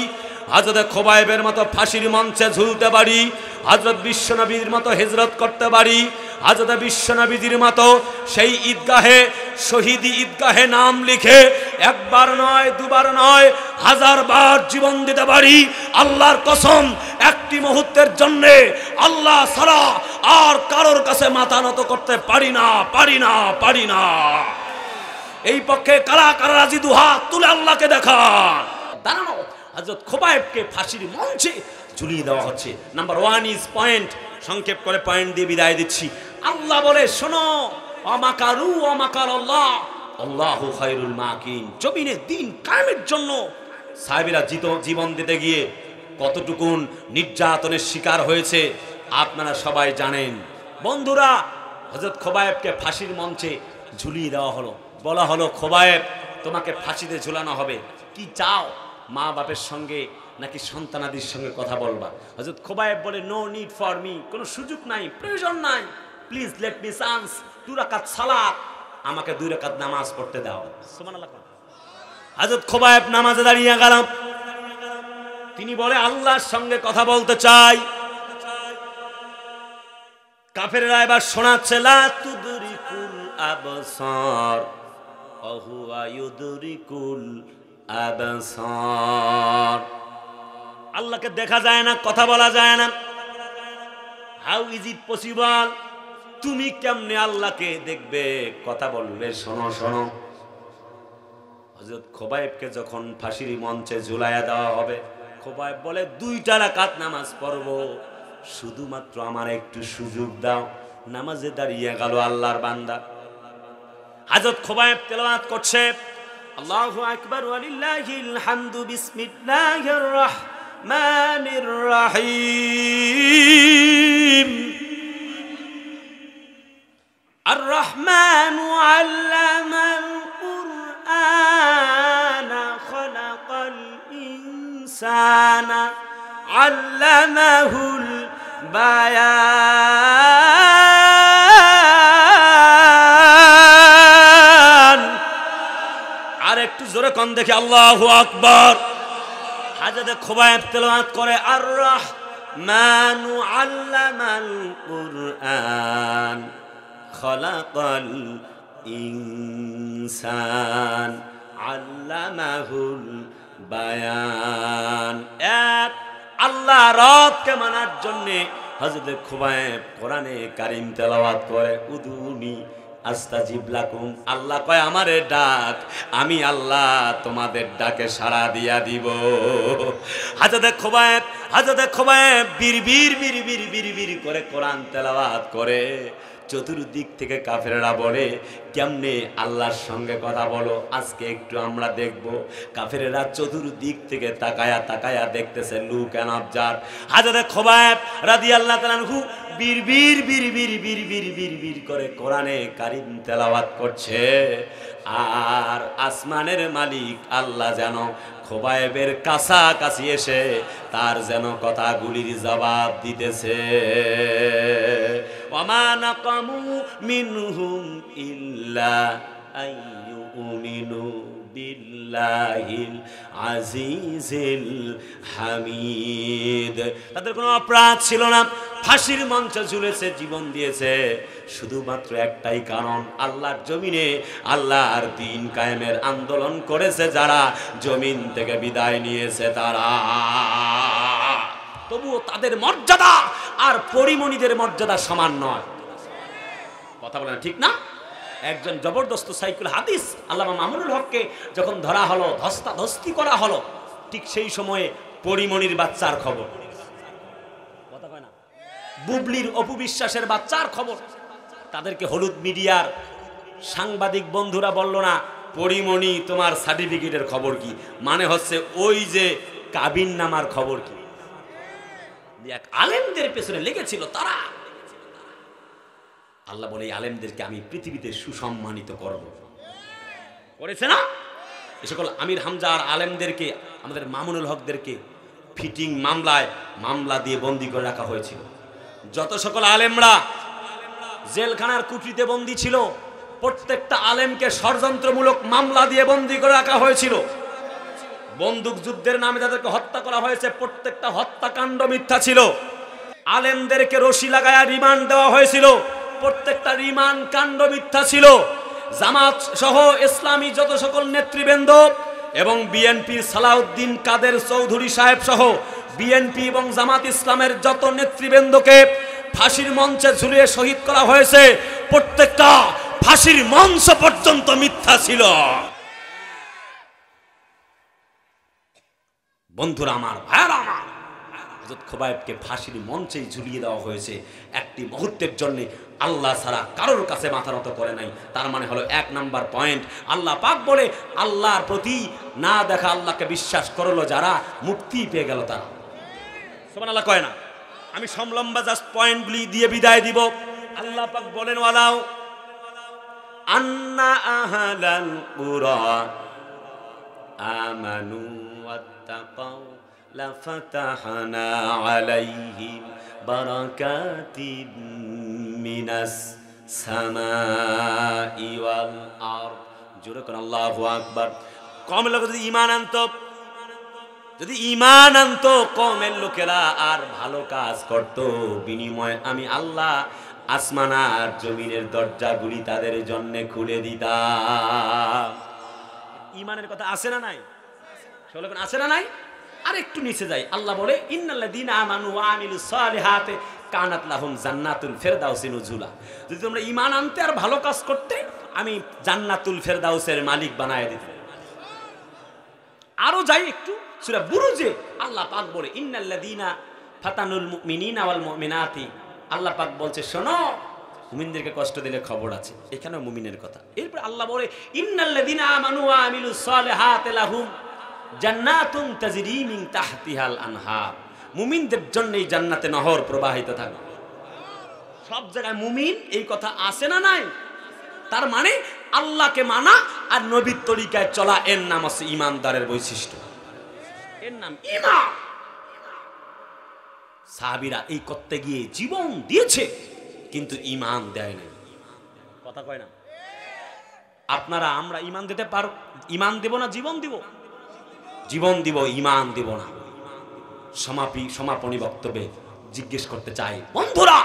হযরত খোবায়েবের মতো ফাঁসির মঞ্চে ঝুলতে পারি, হযরত বিশ্বনবীর মতো হিজরত করতে পারি, হযরত বিশ্বনবীর মতো সেই ঈদগাহে শহীদি ঈদগাহে নাম লিখে একবার নয় দুবার নয় 1000 বার জীবন দিতে পারি। আল্লাহর কসম, একটি মুহূর্তের জন্য আল্লাহ ছাড়া আর কারোর কাছে মাথা নত করতে পারি না। এই পক্ষে কারা কারা রাজি? দুহাত তুলে আল্লাহকে দেখান। দাঁড়ানো হযরত খোবায়েবকে ফাঁসির মঞ্চে ঝুলিয়ে দেওয়া হচ্ছে। Number 1 is point. সংক্ষেপ করে পয়েন্ট দিয়ে বিদায় দিচ্ছি। আল্লাহ বলে, শোনো, অমাকারু অমাকারাল্লাহ আল্লাহু খায়রুল মাকিন। জমিনে দিন কায়েমের জন্য সাহাবীরা জীবন দিতে গিয়ে কতটুকুন নির্যাতনের শিকার হয়েছে আপনারা সবাই জানেন। বন্ধুরা, হযরত খোবায়েবকে ফাঁসির মঞ্চে ঝুলিয়ে দেওয়া হলো। বলা হলো, খোবায়েব, তোমাকে ফাঁসিতে ঝুলানো হবে, কি চাও? মা বাপের সঙ্গে নাকি সন্তানাদির সঙ্গে কথা বলবা? হযরত খোবায়েব বলে, নো নিড ফর মি, কোনো সুযোগ নাই, প্রয়োজন নাই, প্লিজ লেট মি চান্স 2 রাকাত সালাত, আমাকে 2 রাকাত নামাজ পড়তে দাও। সুবহানাল্লাহ। হযরত খোবায়েব নামাজে দাঁড়িয়ে গেল। তিনি বলে, আল্লাহর সঙ্গে কথা বলতে চাই। কাফেররা এবার শোনাচ্ছে, লা তুদরিকুল আবসার ওয়া হুয়া ইউদরিকুল আবসার। আল্লাহকে দেখা যায় না, কথা বলা যায় না। How is it possible? তুমি কেমনে আল্লাহকে দেখবে, কথা বলবে? শোনো শোনো। হযরত খোবায়েবকে যখন ফাঁসির মঞ্চে ঝুলাইয়া দেওয়া হবে, খোবায়েব বলে, 2টা রাকাত নামাজ পড়বো, শুধুমাত্র আমার একটু সুযোগ দাও। নামাজে দাঁড়িয়ে গেল আল্লাহর বান্দা। হযরত খোবায়েব তেলাওয়াত করছে, আল্লাহু আকবার ওয়ালিল্লাহিল হামদু বিসমিল্লাহির রাহমানির রাহিম আর রহমানু আল্লামাল কুরআনা খালাকাল ইনসানা আল্লামাহুল বায়ান। আর একটু জোরে কোন দেখি, আল্লাহু আকবার। হযরত খোবায়েব তেলাওয়াত করে, আর রহমানু আল্লামাল কুরআন খালাকাল ইনসান আল্লামাহুল বায়ান। এক আল্লাহ রবকে মানার জন্য হযরত খোবায়েব কোরআনে কারীম তেলাওয়াত করে, উদুনি আস্তাজিব লাকুম। আল্লাহ কয়, আমারে ডাক, আমি আল্লাহ তোমাদের ডাকে সাড়া দিয়া দিব। হযরত খোবায়েব বিড়বিড় করে কোরআন তেলাওয়াত করে। চতুর্দিক থেকে কাফেররা বলে কেমনে আল্লাহর সঙ্গে কথা বলো। আজকে একটু আমরা দেখব। কাফেররা চতুর্দিক থেকে তাকায়া তাকায়া দেখতেছে লুক অ্যান্ড অবজার্ভ। হযরত খুবাইব রাদিয়াল্লাহু তাআলা আনহু বীর বীর করে কোরআনে কারীম তেলাওয়াত করছে, আর আসমানের মালিক আল্লাহ যেন খুবাইবের কাছাকাছি এসে তার যেন কথাগুলির জবাব দিতেছে। ওয়ামা নাকামু মিনহুম ইল্লা আইয়ুমিনু বিল্লাহিল আজিজিল হামিদ। তাদের কোনো অপরাধ ছিল না, ফাঁসির মঞ্চে ঝুলেছে, জীবন দিয়েছে শুধুমাত্র একটাই কারণ, আল্লাহর জমিনে আল্লাহর দ্বীন কায়েমের আন্দোলন করেছে যারা, জমিন থেকে বিদায় নিয়েছে তারা। তবুও তাদের মর্যাদা আর পরিমণিদের মর্যাদা সমান নয়। কথা বলেন ঠিক না? একজন জবরদস্ত সাইকুল হাদিস আল্লামা মামুনুল হককে যখন ধরা হলো, ধস্তাধস্তি করা হলো, ঠিক সেই সময়ে পরিমণির বাচ্চার খবর, কথা কয় না, বুবলির অপু বিশ্বাসের বাচ্চার খবর। তাদেরকে হলুদ মিডিয়ার সাংবাদিক বন্ধুরা বলল না, পরিমণি তোমার সার্টিফিকেটের খবর কি? মানে হচ্ছে ওই যে কাবিন নামার খবর কি? এক আলেমদের পেছনে লেগেছিল তারা। আল্লাহ বলে এই আলেমদেরকে আমি পৃথিবীতে সুসম্মানিত করব। করেছে না? এ সকল আমির হামজা আর আলেমদেরকে, আমাদের মামুনুল হকদেরকে ফিটিং মামলা দিয়ে বন্দী করে রাখা হয়েছিল। যত সকল আলেমরা জেলখানার কুঠরিতে বন্দী ছিল, প্রত্যেকটা আলেমকে ষড়যন্ত্রমূলক মামলা দিয়ে বন্দী করে রাখা হয়েছিল। বন্দুক যুদ্ধের নামে যাদেরকে হত্যা করা হয়েছে, প্রত্যেকটা হত্যাকাণ্ড মিথ্যা ছিল। আলেমদেরকে রশি লাগায়া রিমান্ড দেওয়া হয়েছিল, প্রত্যেকটা রিমান্ড কাণ্ড মিথ্যা ছিল। জামাত সহ ইসলামী যত সকল নেতৃবৃন্দ এবং বিএনপির সালাউদ্দিন কাদের চৌধুরী সাহেব সহ বিএনপি এবং জামাত ইসলামের যত নেতৃবৃন্দকে ফাঁসির মঞ্চে ঝুলিয়ে শহীদ করা হয়েছে, প্রত্যেকটা ফাঁসির মঞ্চ পর্যন্ত মিথ্যা ছিল। বন্ধুরা আমার, ভাইরা আমার, হযরত খুবাইবকে ফাঁসির মঞ্চেই ঝুলিয়ে দেওয়া হয়েছে। একটি মুহূর্তের জন্য আল্লাহ ছাড়া কারোর কাছে মাথা নত করে নাই। তার মানে হলো 1 নাম্বার পয়েন্ট, আল্লাহ পাক বলে আল্লাহর প্রতি না দেখা আল্লাহকে বিশ্বাস করলো যারা, মুক্তি পেয়ে গেল তারা। সুবহানাল্লাহ কয় না? আমি সমলম্বা জাস্ট পয়েন্টগুলি দিয়ে বিদায় দিব। আল্লাহ পাক বলেন ওয়ালাউ আন্না আহলাল কুরা আমানু ওয়াত্তাকাউ লাফাতাহনা আলাইহিম বারাকাতিম মিনাস সামাই ওয়াল আরদ। জোরে করে আল্লাহু আকবার। কওমের লোক যদি ঈমান আনতো কওমের লোকেরা আর ভালো কাজ করত, বিনিময়ে আমি আল্লাহ আসমান আর জমিনের দরজাগুলি তাদের জন্য খুলে দিতাম। ঈমানের কথা আছে না নাই? সকলে আছে না নাই? আর একটু নিচে যাই, আল্লাহ বলে ইন্নাল্লাযীনা আমানু ওয়া আমিলুস সালিহাতি কানাত লাহুম জান্নাতুল ফিরদাউসি নুজুলা। যদি তোমরা ঈমান আনতে আর ভালো কাজ করতে, আমি জান্নাতুল ফিরদাউসের মালিক বানায় দিতাম। আরো যাই একটু, সূরা বুরুজে আল্লাহ পাক বলে ইন্নাল্লাযীনা ফাতানুল মুমিনিনা ওয়াল মুমিনাতি। আল্লাহ পাক বলছে শোনো, মুমিনদেরকে কষ্ট দিলে খবর আছে, এখানেও মুমিনের কথা। এরপর আল্লাহ বলে ইন্নাল্লাযীনা আমানু ওয়া আমিলুস সালিহাতি লাহুম জান্নাতুন তাজরি মিন তাহতিহাল আনহার। মুমিনদের জন্য এই জান্নাতে নহর প্রবাহিত থাকবে। সব জায়গায় মুমিন এই কথা আছে না নাই? তার মানে আল্লাহকে মানা আর নবীর তরিকায় চলা, এর নাম হচ্ছে ঈমানদারের বৈশিষ্ট্য, এর নাম ঈমান। সাহাবীরা এই করতে গিয়ে জীবন দিয়েছে, কিন্তু ঈমান দেয় নাই। কথা কয় না? আপনারা আমরা ঈমান দিতে পারো? ঈমান দেব না জীবন দিব? জীবন দিব, ঈমান দিব না। সমাপনী বক্তব্যে জিজ্ঞেস করতে চাই বন্ধুরা,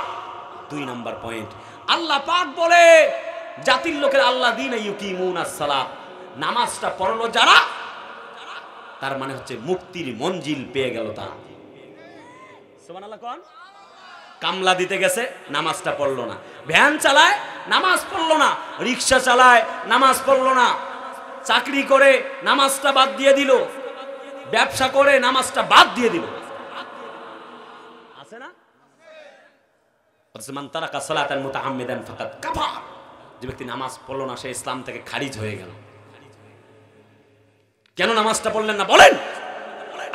2 নাম্বার পয়েন্ট, আল্লাহ পাক বলে জাতির লোকের আল্লাহ দিন ইউকিমুনাস সালাত, নামাজটা পড়লো যারা, তার মানে হচ্ছে মুক্তির মঞ্জিল পেয়ে গেল তারা। সুবহানাল্লাহ কোন? কামলা দিতে গেছে, নামাজটা পড়লো না। ভ্যান চালায়, নামাজ পড়লো না। রিক্সা চালায়, নামাজ পড়লো না। চাকরি করে নামাজটা বাদ দিয়ে দিল। ব্যবসা করে নামাজটা বাদ দিয়ে দিল। আছে না? অথচ মান তারাকা সালাতান মুতাআম্মিদান ফাকাদ কাফার, যে ব্যক্তি নামাজ পড়ল না সে ইসলাম থেকে খারিজ হয়ে গেল। কেন নামাজটা পড়লেন না বলেন?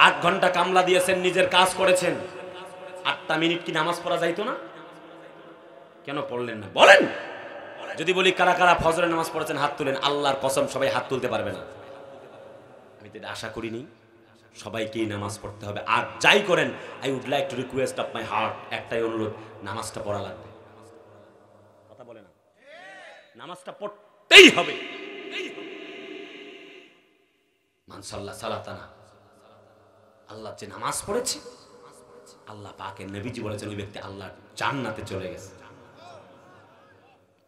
8 ঘন্টা কামলা দিয়েছেন, নিজের কাজ করেছেন, 8টা মিনিট কি নামাজ পড়া যাইতো না? কেন পড়লেন না বলেন? যদি বলি কারা কারা ফজরের নামাজ পড়েছেন হাত তুলেন, আল্লাহর কসম সবাই হাত তুলতে পারবে না। আমি তো আশা করিনি সবাইকেই নামাজ পড়তে হবে। আর যাই করেন, I would like to request of my heart, একটাই অনুরোধ, নামাজটা পড়া লাগবে। কথা বলে না, নামাজটা পড়তেই হবে। মান সাল্লা সালাতানা, আল্লাহ যে নামাজ পড়েছে, আল্লাহ পাকের নবীজি বলেছেন ওই ব্যক্তি আল্লাহর জান্নাতে চলে গেছে।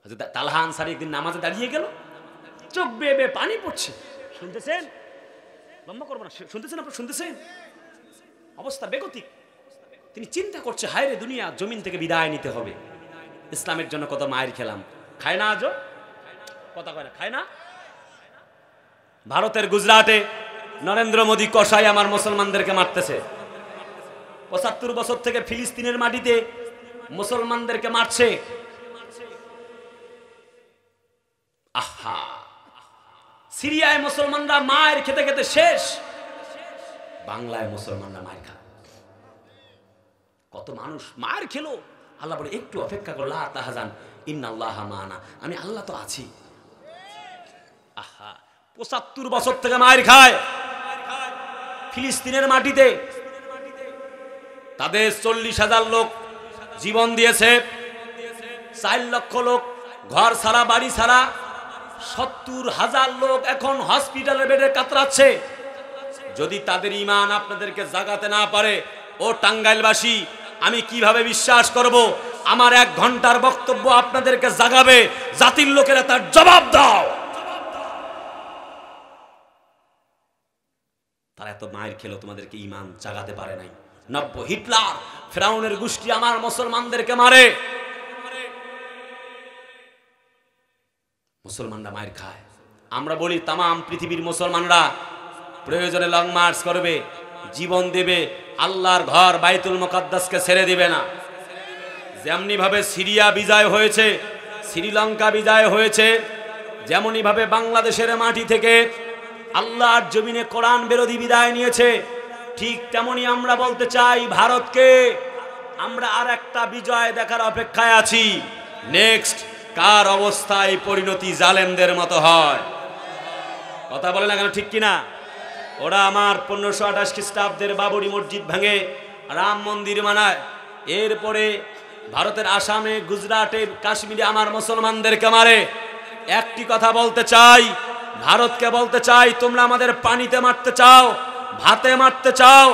হযরত তালহা আনসারী একদিন নামাজে দাঁড়িয়ে গেল, চোখ বেয়ে বেয়ে পানি পড়ছে। শুনতেছেন? লম্বা করবো না, শুনতেছেন? আপনারা শুনতেছেন? অবস্থা বেগতিক। তিনি চিন্তা করছে, হায় রে দুনিয়া, জমিন থেকে বিদায় নিতে হবে। ইসলামের জন্য কত মায়ের খেলাম, খায় না আজও? কথা কয় না, খায় না? ভারতের গুজরাটে নরেন্দ্র মোদী কসাই আমার মুসলমানদেরকে মারতেছে। 75 বছর থেকে ফিলিস্তিনের মাটিতে মুসলমানদেরকে মারছে। আহা, সিরিয়ায় মুসলমানরা মায়ের খেতে খেতে শেষ, বাংলায় মুসলমানরা মায়ের খায়। কত মানুষ মায়ের খেলো, আল্লাহ বলে একটু অপেক্ষা করো, লা তাহজান ইন্নাল্লাহা মানা, আমি আল্লাহ তো আছি। আহা, 75 বছর থেকে মায়ের খায় ফিলিস্তিনের মাটিতে। তাদের 40,000 লোক জীবন দিয়েছে, 4 লক্ষ লোক ঘর ছাড়া বাড়ি ছাড়া, 70,000 লোক এখন হসপিটালে বেডে কাতরাচ্ছে। যদি তাদের ঈমান আপনাদেরকে জাগাতে না পারে, ও টাঙ্গাইলবাসী, আমি কিভাবে বিশ্বাস করব আমার 1 ঘন্টার বক্তব্য আপনাদেরকে জাগাবে? জাতির লোকেরা তার জবাব দাও। তারা এত মায়ের খেলো, তোমাদেরকে ঈমান জাগাতে পারে নাই। নব্য হিটলার, ফেরাউনের গোষ্ঠী আমার মুসলমানদেরকে মারে। মুসলমানরা মায়ের খায়। আমরা বলি তামাম পৃথিবীর মুসলমানরা প্রয়োজনে লং মার্চ করবে, জীবন দেবে, আল্লাহর ঘর বাইতুল মুকাদ্দাসকে ছেড়ে দিবে না। যেমনি ভাবে সিরিয়া বিজয় হয়েছে, শ্রীলঙ্কা বিজয় হয়েছে, যেমনি ভাবে বাংলাদেশের মাটি থেকে আল্লাহর জমিনে কোরআন বিরোধী বিদায় নিয়েছে, ঠিক তেমনি আমরা বলতে চাই ভারতকে, আমরা আর একটা বিজয় দেখার অপেক্ষায় আছি। নেক্সট কার অবস্থায় পরিণতি জালেমদের মতো হয়? কথা বলে না কেন, ঠিক কিনা? ওরা আমার 1528 খ্রিস্টাব্দের বাবরি মসজিদ ভাঙে রাম মন্দির বানায়, এরপরে ভারতের আসামে, গুজরাটে, কাশ্মীরে আমার মুসলমানদেরকে মারে। একটি কথা বলতে চাই, ভারতকে বলতে চাই, তোমরা আমাদের পানিতে মারতে চাও, ভাতে মারতে চাও।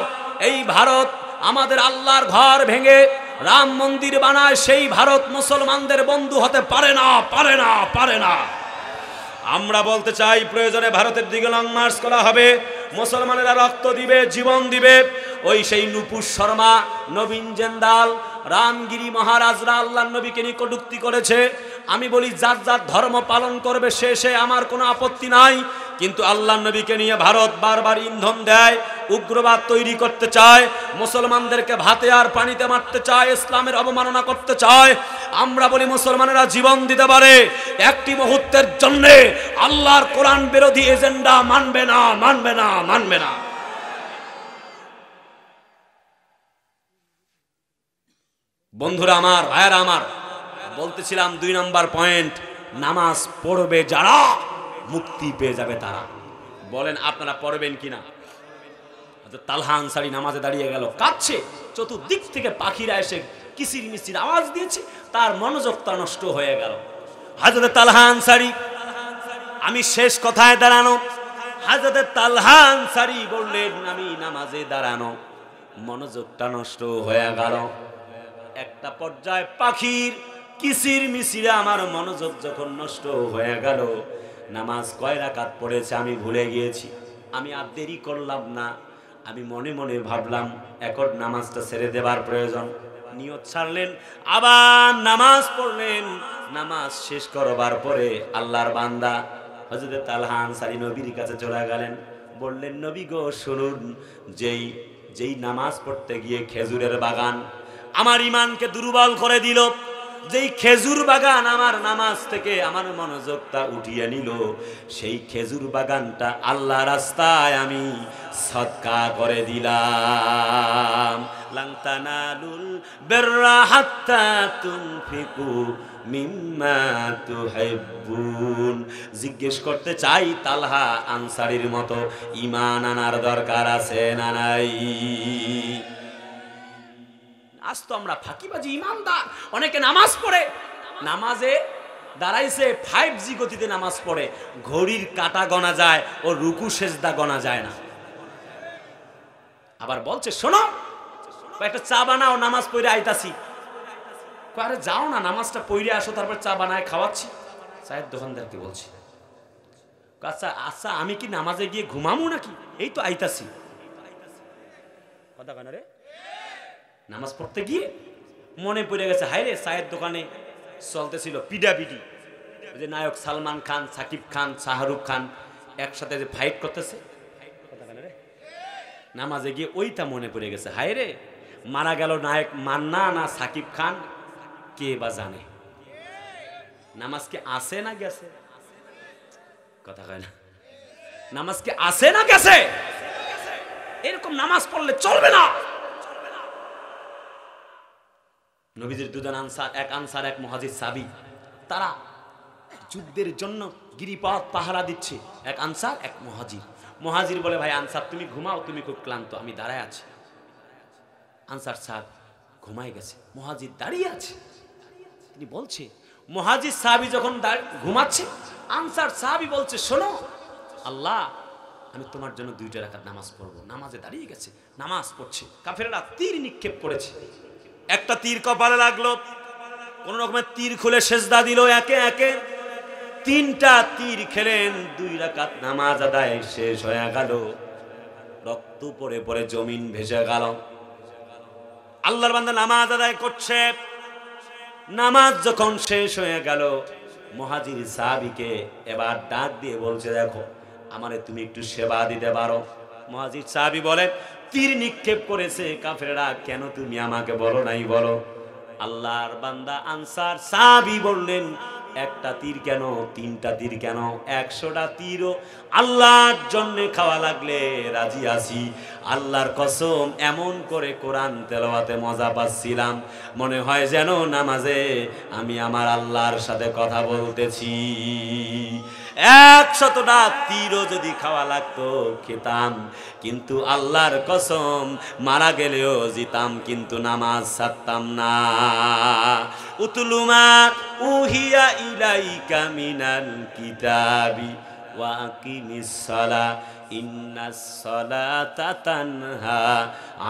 এই ভারত আমাদের আল্লাহর ঘর ভেঙে রাম মন্দির বানায়, সেই ভারত মুসলমানদের বন্ধু হতে পারে না, পারে না, পারে না। আমরা বলতে চাই প্রয়োজনে ভারতের দিকে লং মার্চ করা হবে, মুসলমানেরা রক্ত দিবে, জীবন দিবে। ওই সেই নুপুর শর্মা, নবীন জেন্দাল, রামগিরি মহারাজরা আল্লাহর নবীকে নিয়ে কটূক্তি করেছে। আমি বলি যার যার ধর্ম পালন করবে সে আমার কোনো আপত্তি নাই, কিন্তু আল্লাহর নবীকে নিয়ে ভারত বারবার ইন্ধন দেয়, উগ্রবাদ তৈরি করতে চায়, মুসলমানদেরকে ভাতে আর পানিতে মারতে চায়, ইসলামের অবমাননা করতে চায়। আমরা বলি মুসলমানেরা জীবন দিতে পারে, একটি মুহূর্তের জন্য আল্লাহর কোরআন বিরোধী এজেন্ডা মানবে না, মানবে না, মানবে না। বন্ধুরা আমার, ভাইয়েরা আমার, বলতেছিলাম 2 নম্বর পয়েন্ট, নামাজ পড়বে যারা মুক্তি পেয়ে যাবে তারা। বলেন আপনারা পড়বেন কিনা? তালহা আনসারী নামাজে দাঁড়িয়ে গেল, কাঁদছে, চতুর্দিক থেকে পাখিরা এসে কিচির মিচির আওয়াজ দিয়েছে, তার মনোযোগটা নষ্ট হয়ে গেল। হযরত তালহা আনসারী, আমি শেষ কথায় দাঁড়ানো, হযরত তালহা আনসারী বললেন আমি নামাজে দাঁড়ানো, মনোযোগটা নষ্ট হয়ে গেল। একটা পর্যায়ে পাখির কিচির মিচিরে আমার মনোযোগ যখন নষ্ট হয়ে গেল, নামাজ কয় রাকাত পড়েছে আমি ভুলে গিয়েছি। আমি আর দেরি করলাম না, আমি মনে মনে ভাবলাম এখন নামাজটা ছেড়ে দেবার প্রয়োজন। নিয়ত ছাড়লেন, আবার নামাজ পড়লেন। নামাজ শেষ করবার পরে আল্লাহর বান্দা হযরত তালহা আনসারী নবীর কাছে চলে গেলেন, বললেন নবী গো শুনুন, যেই নামাজ পড়তে গিয়ে খেজুরের বাগান আমার ইমানকে দুর্বল করে দিল। যেই খেজুর বাগান আমার নামাজ থেকে আমার মনোযোগটা উঠিয়ে নিল, সেই খেজুর বাগানটা আল্লাহ রাস্তায় আমি সদকা করে দিলাম। লান তানালুল বিররা হাত্তা তুনফিকু মিম্মা তুহিব্বুন। জিজ্ঞেস করতে চাই, তালহা আনসারীর মতো ঈমান আনার দরকার আছে না নাই? আজ তো আমরা ফাঁকিবাজি ইমানদার। অনেকে নামাজ পড়ে, নামাজে দাঁড়াইছে 5G গতিতে নামাজ পড়ে, ঘড়ির কাঁটা গণা যায় ও রুকু সেজদা গণা যায় না। আবার বলছে শোনো একটা চা বানাও, নামাজ পড়ে আইতাছি। আরে যাও না, নামাজটা পড়ে আসো, তারপর চা বানায় খাওয়াচ্ছি। চায়ের দোকানদারকে বলছি, আচ্ছা আচ্ছা আমি কি নামাজে গিয়ে ঘুমামু নাকি? এই তো আইতাছি। কথা কেন রে? নামাজ পড়তে গিয়ে মনে পড়ে গেছে, হায় রে চায়ের দোকানে চলতেছিল পিডাপিডি, যে নায়ক সালমান খান, সাকিব খান, শাহরুখ খান একসাথে যে ফাইট করতেছে। নামাজে গিয়ে ওইটা মনে পড়ে গেছে, হায় রে মারা গেল নায়ক মান্না না সাকিব খান, কে বা জানে। নামাজ কি আসে না গেছে? কথা কয় না। নামাজ কি আসে না গেছে? এরকম নামাজ পড়লে চলবে না। নবীজির দুজন আনসার, এক আনসার এক মুহাজির সাহাবী, তারা যুদ্ধের জন্য গিরিপথ পাহারা দিচ্ছে। এক আনসার এক মুহাজির। মুহাজির বলে, ভাই আনসার তুমি ঘুমাও, তুমি খুব ক্লান্ত, আমি দাঁড়ায় আছি। আনসার সাহেব ঘুমাই গেছে, মুহাজির দাঁড়িয়ে আছে। তিনি বলছে, মুহাজির সাহাবী যখন ঘুমাচ্ছে, আনসার সাহাবী বলছে, শোনো আল্লাহ আমি তোমার জন্য 2 রাকাত নামাজ পড়বো। নামাজে দাঁড়িয়ে গেছে, নামাজ পড়ছে। কাফেররা তীর নিক্ষেপ করেছে, একটা তীর কপালে লাগলো, কোন রকমের তীর খুলে সেজদা দিল। একে একে 3টা তীর খেলেন, 2 রাকাত নামাজ আদায় শেষ হয়ে গেল। রক্ত পড়ে পড়ে জমিন ভেসে গেল। আল্লাহর বান্দা নামাজ আদায় করছে। নামাজ যখন শেষ হয়ে গেল, মুহাজির সাহাবীকে এবার ডাক দিয়ে বলছে, দেখো আমারে তুমি একটু সেবা দিতে পারো? মুহাজির সাহাবী বলে, তীর নিক্ষেপ করেছে কাফেররা, কেন তুমি আমাকে বলো নাই? বলো। আল্লাহর বান্দা আনসার সাহাবী বললেন, একটা তীর কেন, 3টা তীর কেন, 100টা তীরও আল্লাহর জন্য খাওয়া লাগলে রাজি আছি। আল্লাহর কসম এমন করে কোরআন তেলাওয়াতে মজা পাচ্ছিলাম, মনে হয় যেন নামাজে আমি আমার আল্লাহর সাথে কথা বলতেছি। 100টা তীরও যদি খাওয়া লাগতো খেতাম, কিন্তু আল্লাহর কসম মারা গেলেও জিতাম, কিন্তু নামাজ ছাড়তাম না। উতলুমা উহিয়া ইলাইকা মিনাল কিতাবি ওয়া আকিমিস সালাহ ইন্নাস সালাতা তানহা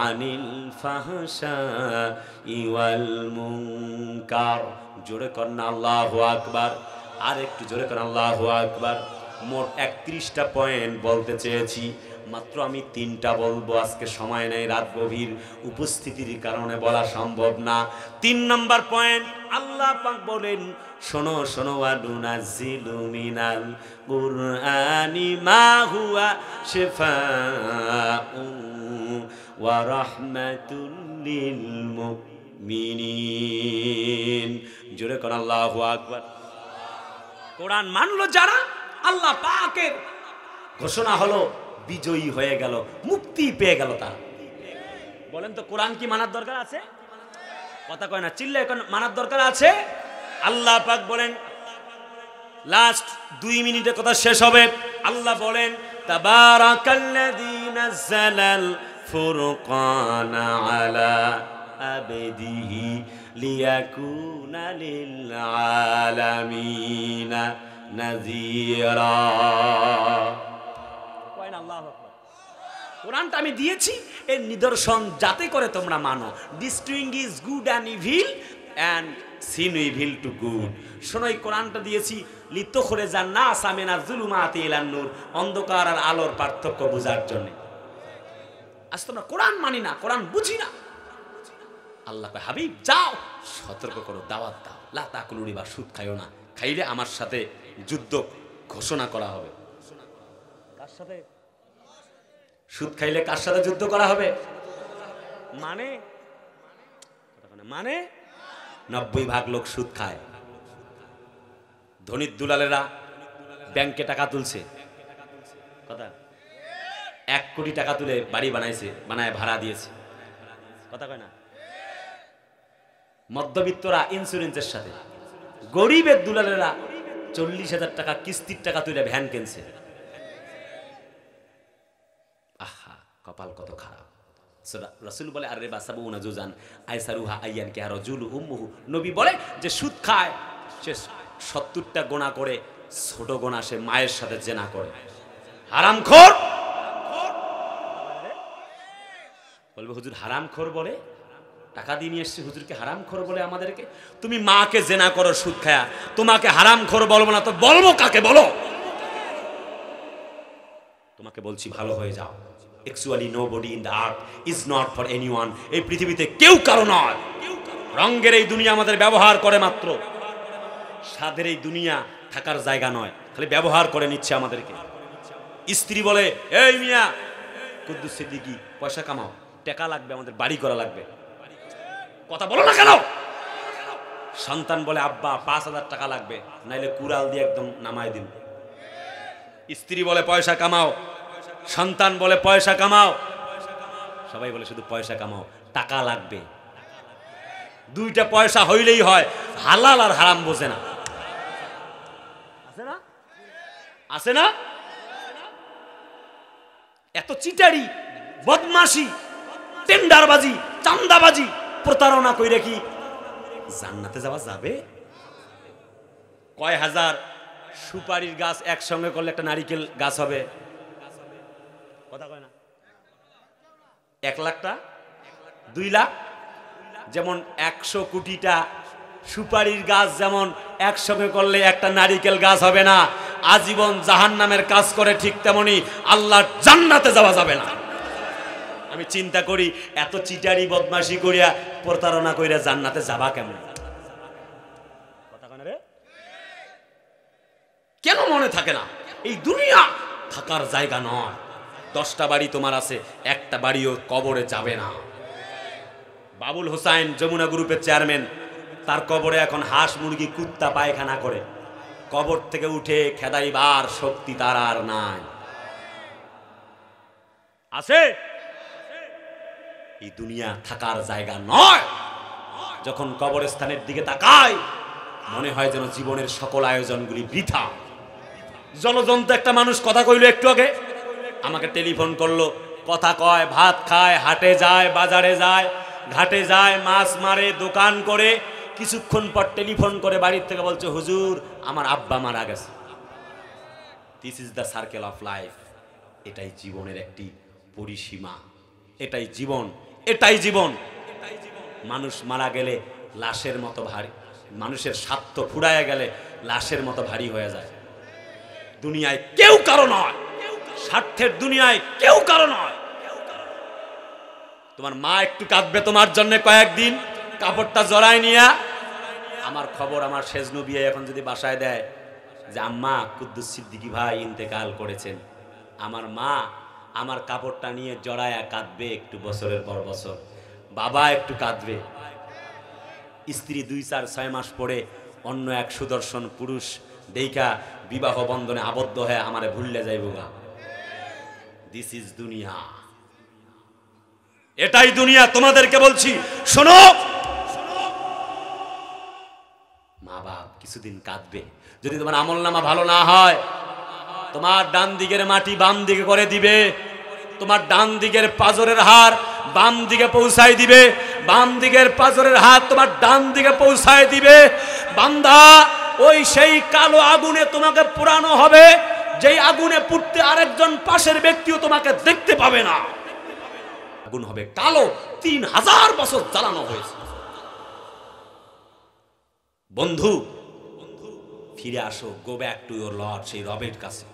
আনিল ফাহশাই ওয়াল মুনকার। জোরে করনা আল্লাহু আকবার। আর একটু জোরে করনা আল্লাহু আকবার। মোট 31টা পয়েন্ট বলতে চেয়েছি, মাত্র আমি 3টা বলবো। আজকে সময় নেই, রাত গভীর, উপস্থিতির কারণে বলা সম্ভব না। 3 নম্বর পয়েন্ট, আল্লাহ পাক বলেন, শোনো শোনো, ওয়ানুনাজ্জিলু মিনাল কুরআনি মা হুয়া শিফাউ ওয়া রাহমাতুল লিল মুমিনিন। জোরে কোন আল্লাহু আকবার। কোরআন মানলো যারা, আল্লাহ পাকের ঘোষণা হলো বিজয়ী হয়ে গেল, মুক্তি পেয়ে গেল তারা। বলেন তো কোরআন কি মানার দরকার আছে? কথা কয় না, চিল্লা এখন মানার দরকার আছে। আল্লাহ পাক বলেন, লাস্ট 2 মিনিটে কথা শেষ হবে। আল্লাহ বলেন, তাবারাকাল্লাযী নাযালাল ফুরকানা আলা আবদিহি লিয়াকুনা লিল আলামিনা নাযীরা। কয় না আল্লাহু আকবার। কোরআনটা আমি দিয়েছি এর নিদর্শন যাতে করে তোমরা মানো। Distinguish good and evil and sin evil to good. শোনো, এই কোরআনটা দিয়েছি লিতুখরিজান নাস মিনাজ যুলুমাতি ইলান নূর, অন্ধকার আর আলোর পার্থক্য বোঝার জন্য। আজ তোমরা কোরআন মানি না, কোরআন বুঝি না। আল্লাহ কয়, হাবিব যাও সতর্ক করো, দাওয়াত দাও, লা তাকুলু রিবা, সুদ খাইও না, খাইলে আমার সাথে যুদ্ধ ঘোষণা করা হবে। কার সাথে? সুদ খাইলে কার সাথে যুদ্ধ করা হবে? মানে মানে 90% লোক সুদ খায়। ধনীর দুলালেরা ব্যাংকে টাকা তুলছে, কথা 1 কোটি টাকা তুলে বাড়ি বানাইছে, বানায় ভাড়া দিয়েছে, কথা কয় না। মধ্যবিত্তরা ইন্স্যুরেন্সের সাথে, গরিবের দুলালেরা 40,000 টাকা কিস্তির টাকা তুলে ভ্যান কিনছে। আহা, কপাল কত খারাপ। রাসূল বলে আরে বাসাবুনা জুজান আইসারুহা আইয়ান কে রাজুল উম্মুহু, নবী বলে যে সুদ খায় সে 70টা গোনা করে, ছোট গোনা সে মায়ের সাথে জেনা করে। হারামখোর বলবে হুজুর হারামখোর বলে, টাকা দিয়ে নিয়ে এসেছি হুজুরকে হারামখোর বলে আমাদেরকে। তুমি মাকে জেনা করো সুদ খায়া, তোমাকে হারামখোর বলবো না তো বলবো কাকে? বলো। তোমাকে বলছি ভালো হয়ে যাও। Actually nobody in the earth is not for anyone. এই পৃথিবীতে কেউ কারো নয়। রঙের এই দুনিয়া আমাদের ব্যবহার করে মাত্র, স্বাদের এই দুনিয়া থাকার জায়গা নয়, খালি ব্যবহার করে নিচ্ছে আমাদেরকে। স্ত্রী বলে এই মিয়া কুদ্দুস সিদ্দিকী পয়সা কামাও, টাকা লাগবে, আমাদের বাড়ি করা লাগবে, কথা বলো না কেন? সন্তান বলে আব্বা 5,000 টাকা লাগবে, নাইলে কুড়াল দিয়ে একদম নামায় দিন। স্ত্রী বলে পয়সা কামাও, সন্তান বলে পয়সা কামাও, সবাই বলে শুধু পয়সা কামাও, টাকা লাগবে। দুইটা পয়সা হইলেই হয়, হালাল আর হারাম বোঝে না। আছে না? আছে না? এত চিটারি, বদমাশি, টেন্ডারবাজি, চান্দাবাজি, প্রতারণা কইরে কি জান্নাতে যাওয়া যাবে? কয় হাজার সুপারির গাছ একসঙ্গে করলে একটা নারিকেল গাছ হবে? কথা কয় না। 1 লাখটা 2 লাখ, যেমন 100 কোটিটা সুপারির গাছ যেমন একসঙ্গে করলে একটা নারিকেল গাছ হবে না, আজীবন জাহান্নামের কাজ করে ঠিক তেমনি আল্লাহর জান্নাতে যাওয়া যাবে না। আমি চিন্তা করি এত চিটারি বদমাশি করিয়া প্রতারণা কইরা জান্নাতে যাবা কেমন? কথা কয় না রে? কেন মনে থাকে না? এই দুনিয়া থাকার জায়গা নয়। 10টা বাড়ি তোমার আছে, একটা বাড়িও কবরে যাবে না। বাবুল হোসাইন যমুনা গ্রুপের চেয়ারম্যান, তার কবরে এখন হাঁস মুরগি কুত্তা পায়খানা করে, কবর থেকে উঠে খেদাইবার শক্তি তার আর নাই। আছে? এই দুনিয়া থাকার জায়গা নয়। যখন কবরস্থানের দিকে তাকাই মনে হয় যেন জীবনের সকল আয়োজনগুলি বৃথা। জলজন্ত একটা মানুষ কথা কইল একটু আগে, আমাকে টেলিফোন করলো, কথা কয়, ভাত খায়, হাটে যায়, বাজারে যায়, ঘাটে যায়, মাছ মারে, দোকান করে, কিছুক্ষণ পর টেলিফোন করে বাড়ির থেকে বলছে হুজুর আমার আব্বা মারা গেছে। This is the circle of life. এটাই জীবনের একটি পরিসীমা, এটাই জীবন, এটাই জীবন। মানুষ মারা গেলে লাশের মতো ভারী, মানুষের স্বার্থ ফুরাইয়া গেলে লাশের মতো ভারী হয়ে যায়। দুনিয়ায় কেউ কারো নয়, স্বার্থের দুনিয়ায় কেউ কারো নয়। তোমার মা একটু কাঁদবে তোমার জন্য কয়েকদিন, কাপড়টা জড়ায় নিয়া। আমার খবর আমার সেজনু বিয়ে এখন যদি বাসায় দেয় যে আম্মা কুদ্দুস সিদ্দিকী ভাই ইন্তেকাল করেছেন, আমার মা আমার কাপড়টা নিয়ে জড়ায়া কাঁদবে একটু, বছরের পর বছর। বাবা একটু কাঁদবে। স্ত্রী 2-4-6 মাস পরে অন্য এক সুদর্শন পুরুষ দেইখা বিবাহ বন্ধনে আবদ্ধ হয়ে আমারে ভুললে যাইব গা। দিস ইজ দুনিয়া, এটাই দুনিয়া। তোমাদেরকে বলছি শোনো, মা বাপ কিছুদিন কাঁদবে। যদি তোমার আমলনামা ভালো না হয়, তোমার ডান দিকের মাটি বাম দিকে করে দিবে, তোমার ডান দিকের পাজরের হাড় বাম দিকে পৌঁছায় দিবে, বাম দিকের পাজরের হাত তোমার ডান দিকে পৌঁছায় দিবে। বান্দা, ওই সেই কালো আগুনে তোমাকে পোড়ানো হবে, যেই আগুনে পুড়তে আরেকজন পাশের ব্যক্তিও তোমাকে দেখতে পাবে না। আগুন হবে কালো, 3000 বছর জ্বালানো হয়েছে। বন্ধু, ফিরে আসো, go back to your Lord, সেই রবের কাছে।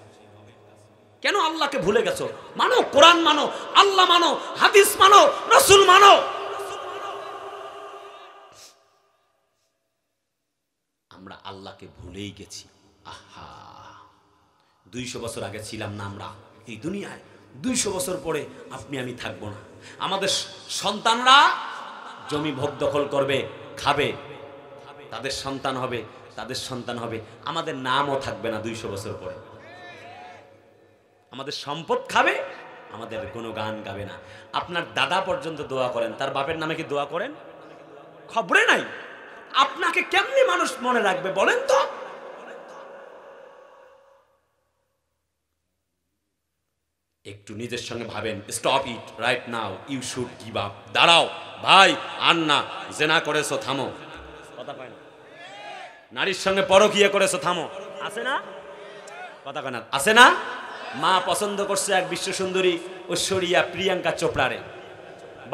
কেন আল্লাহকে ভুলে গেছো? মানো, কোরআন মানো, আল্লাহ মানো, হাদিস মানো, রাসূল মানো। আমরা আল্লাহকে ভুলেই গেছি। আহা, 200 বছর আগে ছিলাম না আমরা এই দুনিয়ায়, 200 বছর পরে আপনি আমি থাকবো না। আমাদের সন্তানরা জমি ভোগ দখল করবে, খাবে, তাদের সন্তান হবে, আমাদের নামও থাকবে না 200 বছর পরে। আমাদের সম্পদ খাবে, আমাদের কোনো গান গাবে না। আপনার দাদা পর্যন্ত দোয়া করেন, তার বাপের নামে কি দোয়া করেন? খবরে নাই। আপনাকে কেমনি মানুষ মনে রাখবে বলেন তো? একটু নিজের সঙ্গে ভাবেন, stop it right now, you should give up. দাঁড়াও ভাই, আর না, জেনা করেছো থামো, কথা কয় না। নারীর সঙ্গে পরকীয়া করেছো থামো, আছে না? কথা কয় না, আছে না? মা পছন্দ করছে এক বিশ্ব সুন্দরী ঐশ্বরিয়া প্রিয়াঙ্কা চোপড়ারে,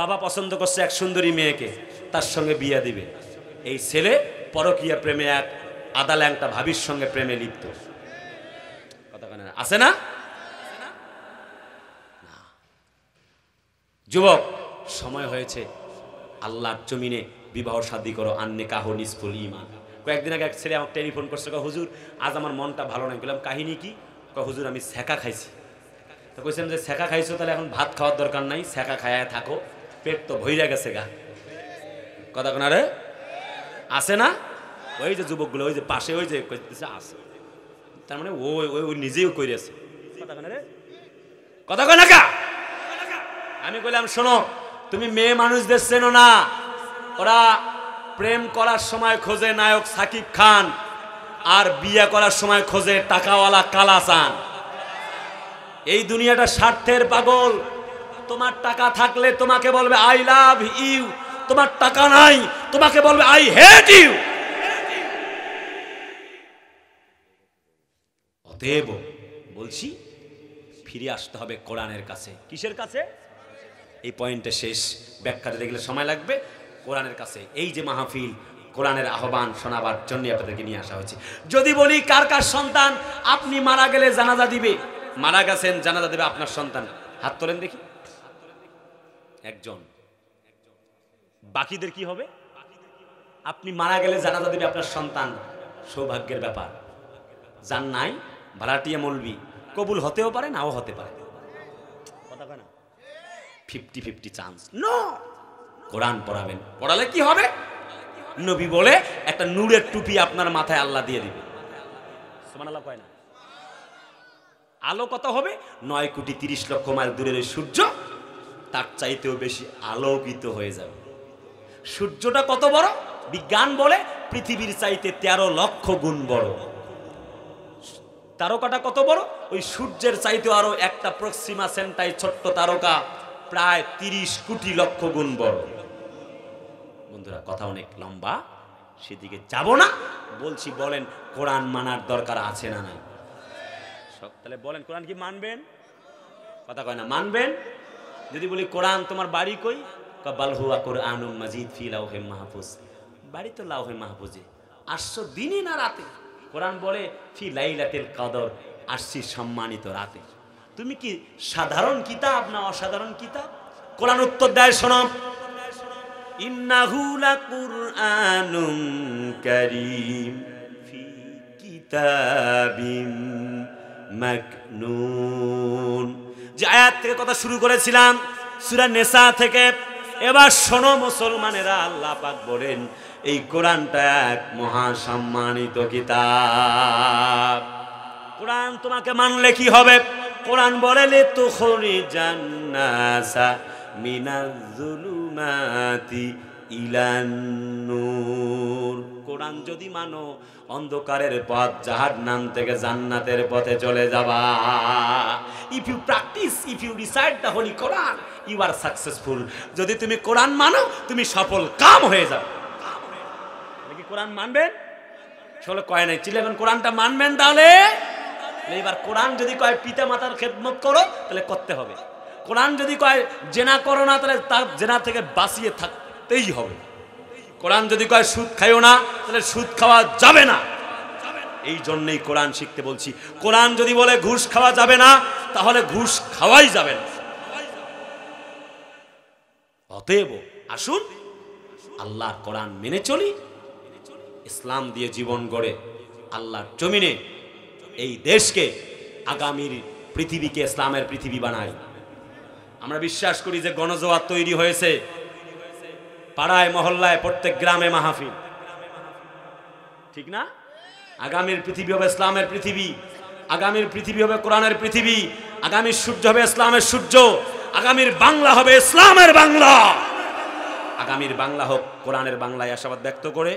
বাবা পছন্দ করছে এক সুন্দরী মেয়েকে, তার সঙ্গে বিয়ে দিবে। এই ছেলে পরকীয়া প্রেমে এক আদা ল্যাংটা ভাবির সঙ্গে প্রেমে লিপ্ত, কথা কয় না, আছে না? যুবক, সময় হয়েছে আল্লাহর জমিনে বিবাহ শাদী করো। আন্নে কাহ নিসফুল ঈমান। কয়েকদিন আগে এক ছেলে আমাকে টেলিফোন করছে, হুজুর আজ আমার মনটা ভালো নাই। বললাম কাহিনী কি? হুজুর আমি ছ্যাঁকা খাইছি। তো কইছেন যে ছ্যাঁকা খাইছো, তাহলে এখন ভাত খাওয়ার দরকার নাই, ছ্যাঁকা খায় থাকো, পেট তো ভইরা গেছে গা। কথা কোনা রে, আছে না? ওই যে যুবকগুলো ওই যে পাশে ওই যে কইতেছে আছে, তার মানে ও নিজেও কইরেছে। কথা কোনা রে, কথা কয় না কা? আমি কইলাম শোনো, তুমি মেয়ে মানুষদের চেনো না। ওরা প্রেম করার সময় খোঁজে নায়ক সাকিব খান, আর বিয়ে করার সময় খোঁজে টাকাওয়ালা কালাচান। এই দুনিয়াটা স্বার্থের পাগল। তোমার টাকা থাকলে তোমাকে বলবে আই লাভ ইউ, তোমার টাকা নাই তোমাকে বলবে আই হেট ইউ। অতএব বলছি, ফিরে আসতে হবে কোরআনের কাছে। কিসের কাছে? এই পয়েন্টে শেষ, ব্যাখ্যাতে দেখলে সময় লাগবে। কোরআনের কাছে। এই যে মাহফিল, কোরআনের আহ্বান শোনাবার জন্য আপনাদেরকে নিয়ে আসা হয়েছে। যদি বলি কার কার সন্তান আপনি মারা গেলে জানাজা দিবে, মারা গেছেন জানাজা দেবে আপনার সন্তান, হাত তোলেন দেখি। একজন। বাকিদের কি হবে? আপনি মারা গেলে জানাজা দিবে আপনার সন্তান, সৌভাগ্যের ব্যাপার। যার নাই ভাড়াটিয়া মলবি, কবুল হতেও পারে নাও হতে পারে, কথা কয় না, 50-50 চান্স। নো, কোরআন পড়াবেন, পড়ালে কি হবে? নবী বলে একটা নূরের টুপি আপনার মাথায় আল্লাহ দিয়ে দিবে। সুবহানাল্লাহ কয় না? আলো কত হবে? 9,30,00,000 মাইল দূরের সূর্য তার চাইতেও বেশি আলোকিত হয়ে যাবে। সূর্যটা কত বড়? বিজ্ঞান বলে পৃথিবীর চাইতে 13 লক্ষ গুণ বড়। তারকাটা কত বড়? ওই সূর্যের চাইতে আরো একটা প্রক্সিমা সেন্টাই ছোট্ট তারকা প্রায় 30 কোটি লক্ষ গুণ বড়। বন্ধুরা, কথা অনেক লম্বা, সেদিকে যাব না। বলছি, বলেন কোরআন মানার দরকার আছে না নাই? তাহলে বলেন কোরআন কি মানবেন? কথা কয় না, মানবেন? যদি বলি কোরআন তোমার বাড়ি কই? বাল হুয়া কুরআনুম মাজিদ ফি লাওহে মাহফুজ। বাড়ি তো লাওহে মাহফুজে। আসছো দিনে না রাতে? কোরআন বলে ফি লাইলাতুল কদর, আসছি সম্মানিত রাতে। তুমি কি সাধারণ কিতাব না অসাধারণ কিতাব? কোরআন উত্তর দেয়, শোনো, ইন্নাহু লাকুরআনুম কারীম ফি কিতাবিম মাকনুন। যে আয়াত থেকে কথা শুরু করেছিলাম সূরা নিসা থেকে, এবার শোনো মুসলমানেরা, আল্লাহ পাক বলেন এই কোরআনটা এক মহা সম্মানিত কিতাব। কোরআন তোমাকে মানলে কি হবে? কোরআন বলে লিতুখরিজান নাসা মিনাজ যুলুমাতি ইলান নূর। কোরআন যদি মানো, অন্ধকারের পথ জাহান্নাম থেকে জান্নাতের পথে চলে যাবা। If you practise, if you recite the holy Quran, you are successful. যদি তুমি কোরআন মানো, তুমি সফল কাম হয়ে যাও। কি কোরআন মানবেন? সকলে কয় নাই, চিল্লাবেন কোরআনটা মানবেন। তাহলে এবার কোরআন যদি কয় পিতা মাতার খেদমত করো, তাহলে করতে হবে। কোরআন যদি কয় জেনা করো না, তাহলে তার জেনা থেকে বাঁচিয়ে থাকতেই হবে। কোরআন যদি কয় সুদ খাইও না, তাহলে সুদ খাওয়া যাবে না। এই জন্যই কোরআন শিখতে বলছি। কোরআন যদি বলে ঘুষ খাওয়া যাবে না, তাহলে ঘুষ খাওয়াই যাবে না। অতএব আসুন আল্লাহর কোরআন মেনে চলি, ইসলাম দিয়ে জীবন গড়ে আল্লাহর জমিনে এই দেশকে, আগামীর পৃথিবীকে ইসলামের পৃথিবী বানাই। আমরা বিশ্বাস করি যে গণজোয়ার তৈরি হয়েছে, পাড়ায় মহল্লায় প্রত্যেক গ্রামে মাহফিল, ঠিক না? আগামীর পৃথিবী হবে ইসলামের পৃথিবী, আগামীর পৃথিবী হবে কোরআনের পৃথিবী, আগামীর সূর্য হবে ইসলামের সূর্য, আগামীর বাংলা হবে ইসলামের বাংলা, আগামীর বাংলা হোক কোরআনের বাংলায় আশাবাদ ব্যক্ত করে